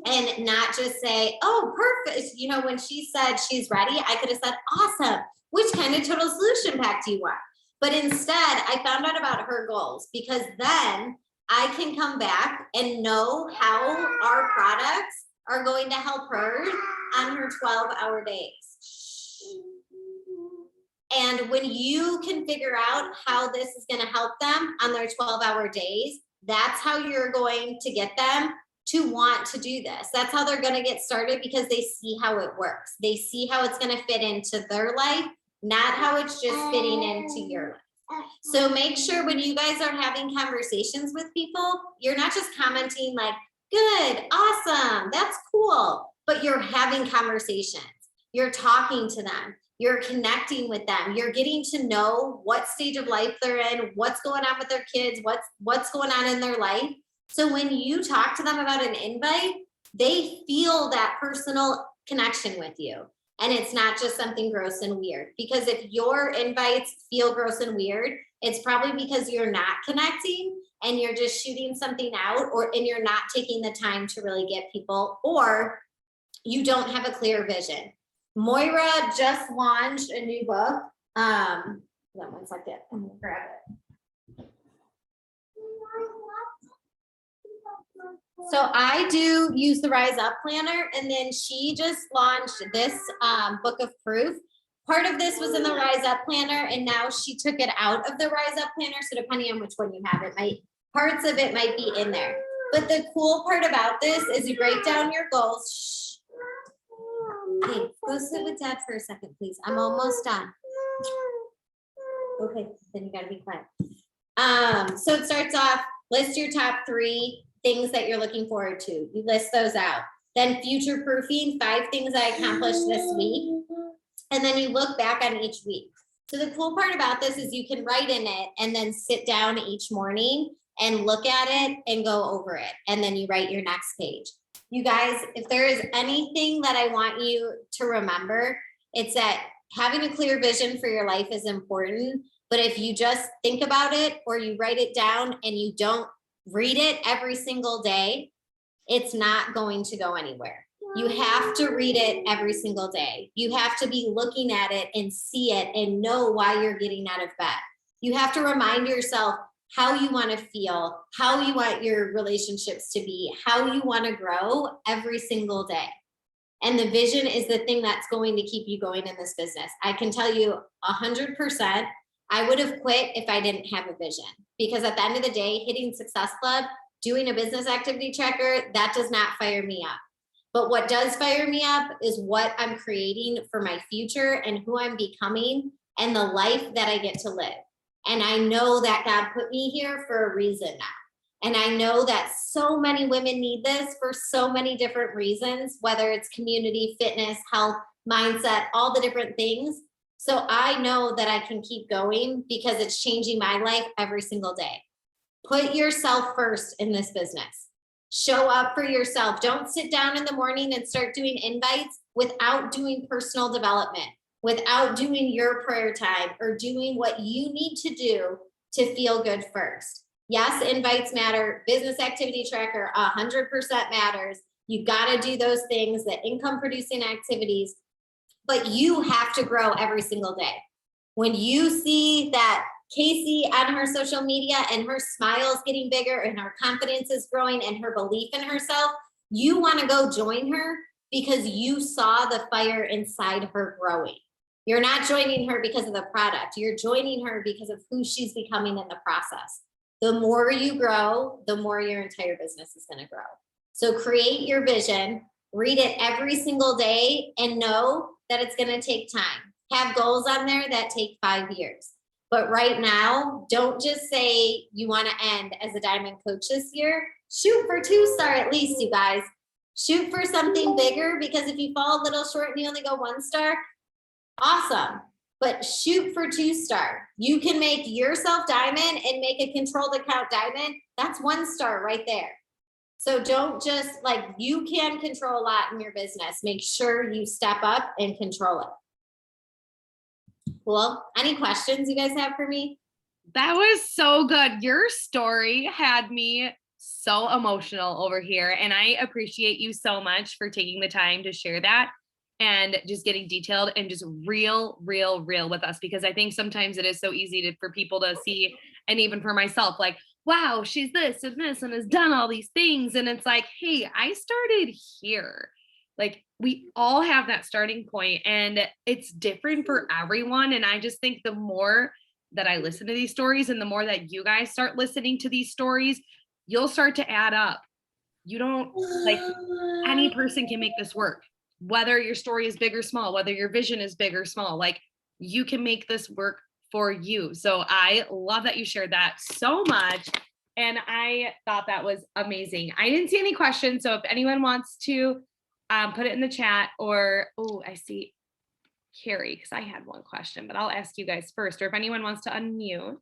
and not just say, oh, perfect. You know, when she said she's ready, I could have said, awesome. Which kind of total solution pack do you want? But instead, I found out about her goals, because then I can come back and know how our products are going to help her on her 12-hour days. And when you can figure out how this is going to help them on their 12-hour days, that's how you're going to get them to want to do this. That's how they're going to get started, because they see how it works. They see how it's going to fit into their life, not how it's just fitting into your life. So make sure when you guys are having conversations with people, you're not just commenting like, good, awesome, that's cool, but you're having conversations. You're talking to them. You're connecting with them. You're getting to know what stage of life they're in, what's going on with their kids, what's going on in their life. So when you talk to them about an invite, they feel that personal connection with you. And it's not just something gross and weird. Because if your invites feel gross and weird, it's probably because you're not connecting and you're just shooting something out, and you're not taking the time to really get people, or you don't have a clear vision. Moira just launched a new book. Hold on 1 second. I'm gonna grab it. So I do use the Rise Up Planner, and then she just launched this book of proof. Part of this was in the Rise Up Planner, and now she took it out of the Rise Up Planner. So depending on which one you have, parts of it might be in there. But the cool part about this is you break down your goals. Shh. Hey, go sit with Dad for a second, please. I'm almost done. Okay, then you gotta be quiet. So it starts off, list your top 3 things that you're looking forward to. You list those out. Then future proofing, 5 things I accomplished this week. And then you look back on each week. So the cool part about this is you can write in it and then sit down each morning and look at it and go over it. And then you write your next page. You guys, if there is anything that I want you to remember, it's that having a clear vision for your life is important. But if you just think about it or you write it down and you don't read it every single day, it's not going to go anywhere. You have to read it every single day. You have to be looking at it and see it and know why you're getting out of bed. You have to remind yourself how you want to feel, how you want your relationships to be, how you want to grow every single day. And the vision is the thing that's going to keep you going in this business. I can tell you 100%, I would have quit if I didn't have a vision. Because at the end of the day, hitting Success Club, doing a business activity tracker, that does not fire me up. But what does fire me up is what I'm creating for my future and who I'm becoming and the life that I get to live. And I know that God put me here for a reason now. And I know that so many women need this for so many different reasons, whether it's community, fitness, health, mindset, all the different things. So I know that I can keep going because it's changing my life every single day. Put yourself first in this business. Show up for yourself. Don't sit down in the morning and start doing invites without doing personal development, without doing your prayer time or doing what you need to do to feel good first. Yes, invites matter. Business activity tracker 100% matters. You got to do those things, the income producing activities. but you have to grow every single day. When you see that Casey on her social media and her smile's getting bigger and her confidence is growing and her belief in herself, you want to go join her because you saw the fire inside her growing. You're not joining her because of the product. You're joining her because of who she's becoming in the process. The more you grow, the more your entire business is going to grow. So create your vision, read it every single day, and know that it's going to take time. Have goals on there that take 5 years. But right now, don't just say you want to end as a diamond coach this year. Shoot for 2-star at least, you guys. Shoot for something bigger, because if you fall a little short and you only go 1-star, awesome. But shoot for 2-star. You can make yourself diamond and make a controlled account diamond. That's 1-star right there. So don't just you can control a lot in your business. Make sure you step up and control it. Cool. Any questions you guys have for me? That was so good. Your story had me so emotional over here. And I appreciate you so much for taking the time to share that and just getting detailed and just real with us. Because I think sometimes it is so easy for people to see, and even for myself, wow, she's this and this and has done all these things. And it's like, hey, I started here. We all have that starting point, and it's different for everyone. And I just think the more that I listen to these stories and the more that you guys start listening to these stories, you'll start to add up. You don't any person can make this work, whether your story is big or small, whether your vision is big or small, you can make this work for you. So I love that you shared that so much. And I thought that was amazing. I didn't see any questions. So if anyone wants to put it in the chat, or, I see Carrie, because I had one question, but I'll ask you guys first, or if anyone wants to unmute.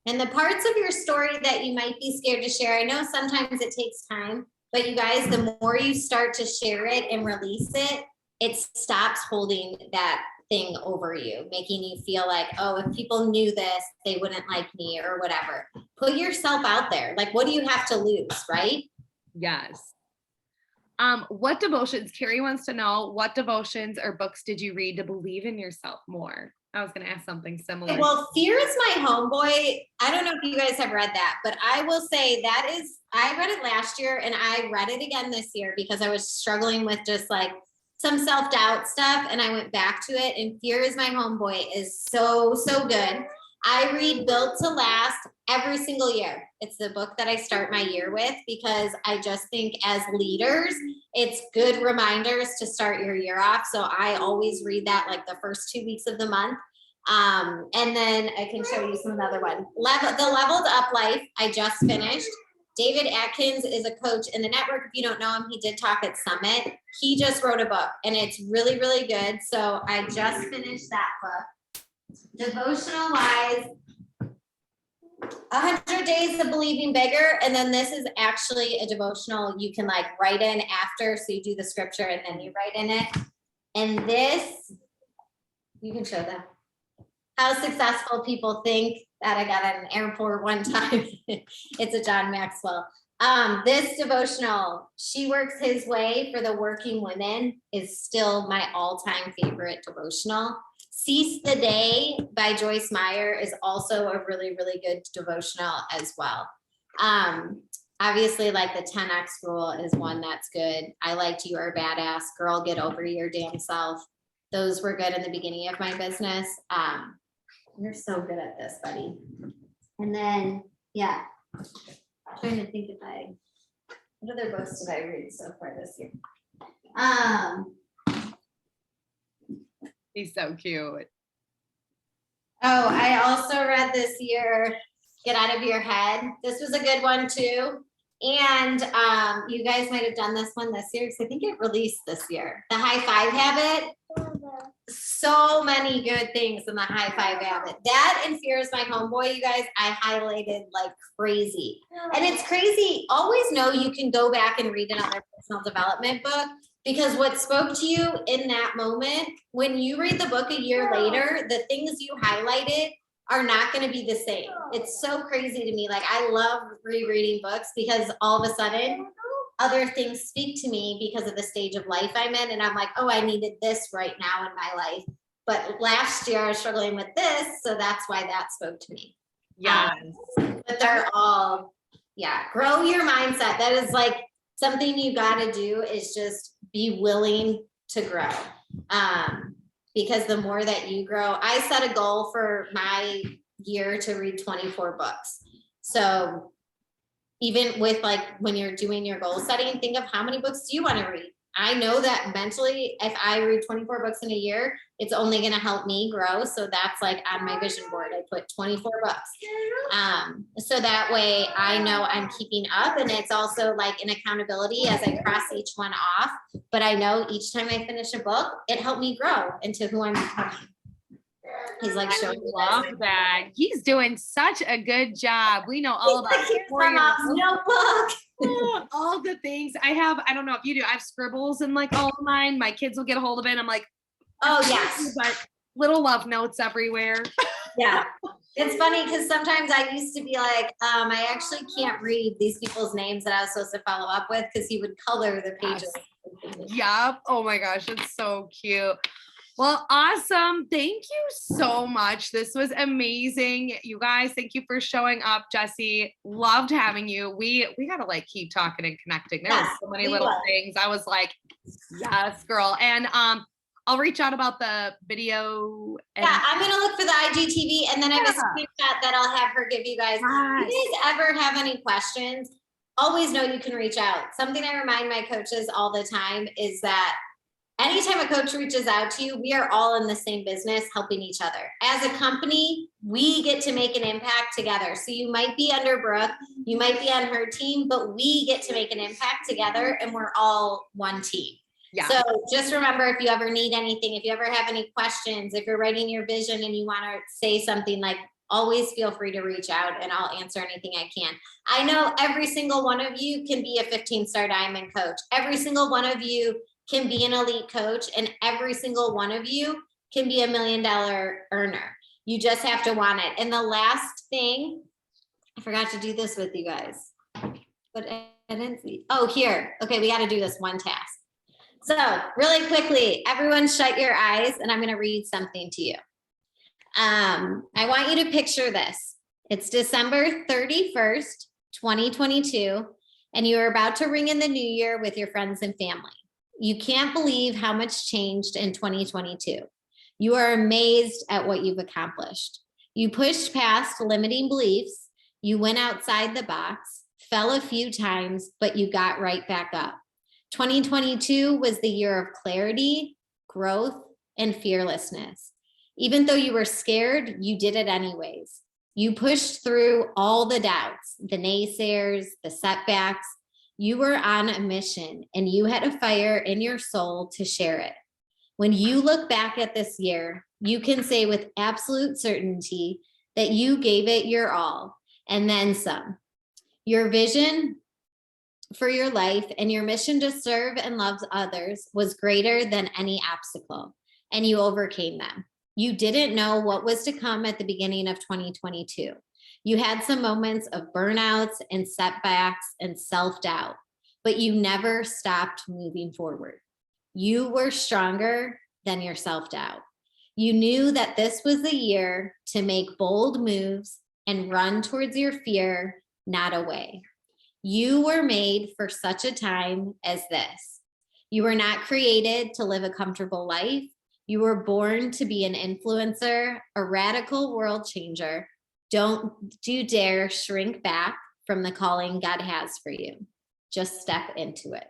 And the parts of your story that you might be scared to share, I know sometimes it takes time, but you guys, the more you start to share it and release it, it stops holding that thing over you, making you feel like, oh, if people knew this, they wouldn't like me or whatever. Put yourself out there. What do you have to lose, right? Yes. What devotions, Carrie wants to know, what devotions or books did you read to believe in yourself more? I was going to ask something similar. Well, Fear is My Homeboy. I don't know if you guys have read that, but I will say I read it last year and I read it again this year because I was struggling with just some self-doubt stuff, and I went back to it, and Fear is My Homeboy is so good. I read Built to Last every single year. It's the book that I start my year with because I just think as leaders, it's good reminders to start your year off. So I always read that the first 2 weeks of the month. And then I can show you some of the other one. The Leveled Up Life, I just finished. David Atkins is a coach in the network. If you don't know him, he did talk at Summit. He just wrote a book and it's really good. So I just finished that book. Devotional wise, 100 Days of Believing Bigger. And then this is actually a devotional you can write in after. So you do the scripture and then you write in it. And this, you can show them how successful people think that I got at an airport one time. It's a John Maxwell. This devotional, She Works His Way for the Working Women, is still my all-time favorite devotional. Seize the Day by Joyce Meyer is also a really good devotional as well. Obviously, the 10X rule is one that's good. I liked You Are a Badass, Girl, Get Over Your Damn Self. Those were good in the beginning of my business. You're so good at this, buddy. And then, yeah, I'm trying to think what other books did I read so far this year? He's so cute. Oh, I also read this year, Get Out of Your Head. This was a good one too. And you guys might have done this one this year because I think it released this year. The High Five Habit. So many good things in the High Five Habit. That and Fear is My Homeboy, you guys, I highlighted like crazy. And it's crazy. Always know you can go back and read another personal development book, because what spoke to you in that moment, when you read the book a year later, the things you highlighted are not going to be the same. It's so crazy to me. Like, I love rereading books because all of a sudden other things speak to me because of the stage of life I'm in. And I'm like, oh, I needed this right now in my life. But last year I was struggling with this. So that's why that spoke to me. Yeah. But they're all, grow your mindset. That is like something you got to do, is just be willing to grow. Because the more that you grow, I set a goal for my year to read 24 books. So even with like when you're doing your goal setting, think of how many books do you want to read? I know that mentally, if I read 24 books in a year, it's only going to help me grow. So that's like on my vision board, I put 24 books. So that way I know I'm keeping up, and it's also like an accountability as I cross each one off. But I know each time I finish a book, it helped me grow into who I'm becoming. He's like, I love that. He's doing such a good job. We know all about here's my mom's notebook. all the things I don't know if you do. I have scribbles and like all of mine. My kids will get a hold of it. I'm like, oh yes, but little love notes everywhere. Yeah. It's funny because sometimes I used to be like, I actually can't read these people's names that I was supposed to follow up with, because he would color the pages. Yep. Oh my gosh, it's so cute. Well, awesome. Thank you so much. This was amazing. You guys, thank you for showing up, Jessie. Loved having you. We gotta like keep talking and connecting. There were so many little things. I was like, yes, girl. And I'll reach out about the video. And I'm gonna look for the IGTV, and then I have a screenshot that I'll have her give you guys. If you guys ever have any questions, always know you can reach out. Something I remind my coaches all the time is that anytime a coach reaches out to you, we are all in the same business, helping each other. As a company, we get to make an impact together. So you might be under Brooke, you might be on her team, but we get to make an impact together, and we're all one team. Yeah. So just remember, if you ever need anything, if you ever have any questions, if you're writing your vision and you want to say something, like, always feel free to reach out and I'll answer anything I can. I know every single one of you can be a 15-star diamond coach. Every single one of you can be an elite coach, and every single one of you can be $1 million earner. You just have to want it. And the last thing, I forgot to do this with you guys, but I didn't see. Oh, here. Okay, we got to do this one task. So really quickly, everyone shut your eyes, and I'm going to read something to you. I want you to picture this. It's December 31st, 2022, and you are about to ring in the new year with your friends and family. You can't believe how much changed in 2022. You are amazed at what you've accomplished. You pushed past limiting beliefs. You went outside the box, fell a few times, but you got right back up. 2022 was the year of clarity, growth, and fearlessness. Even though you were scared, you did it anyways. You pushed through all the doubts, the naysayers, the setbacks. You were on a mission, and you had a fire in your soul to share it. When you look back at this year, you can say with absolute certainty that you gave it your all, and then some. Your vision for your life and your mission to serve and love others was greater than any obstacle, and you overcame them. You didn't know what was to come at the beginning of 2022. You had some moments of burnouts and setbacks and self-doubt, but you never stopped moving forward. You were stronger than your self-doubt. You knew that this was the year to make bold moves and run towards your fear, not away. You were made for such a time as this. You were not created to live a comfortable life. You were born to be an influencer, a radical world changer. Don't you dare shrink back from the calling God has for you. Just step into it.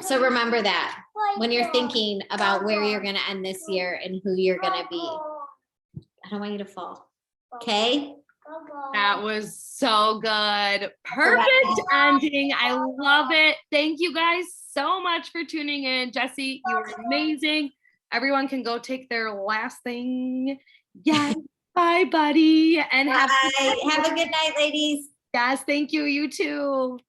So remember that when you're thinking about where you're going to end this year and who you're going to be. I don't want you to fall. Okay? That was so good. Perfect ending. I love it. Thank you guys so much for tuning in. Jessie, you were amazing. Everyone can go take their last thing. Yes. Bye, buddy. And have a good night, ladies. Yes, thank you. You too.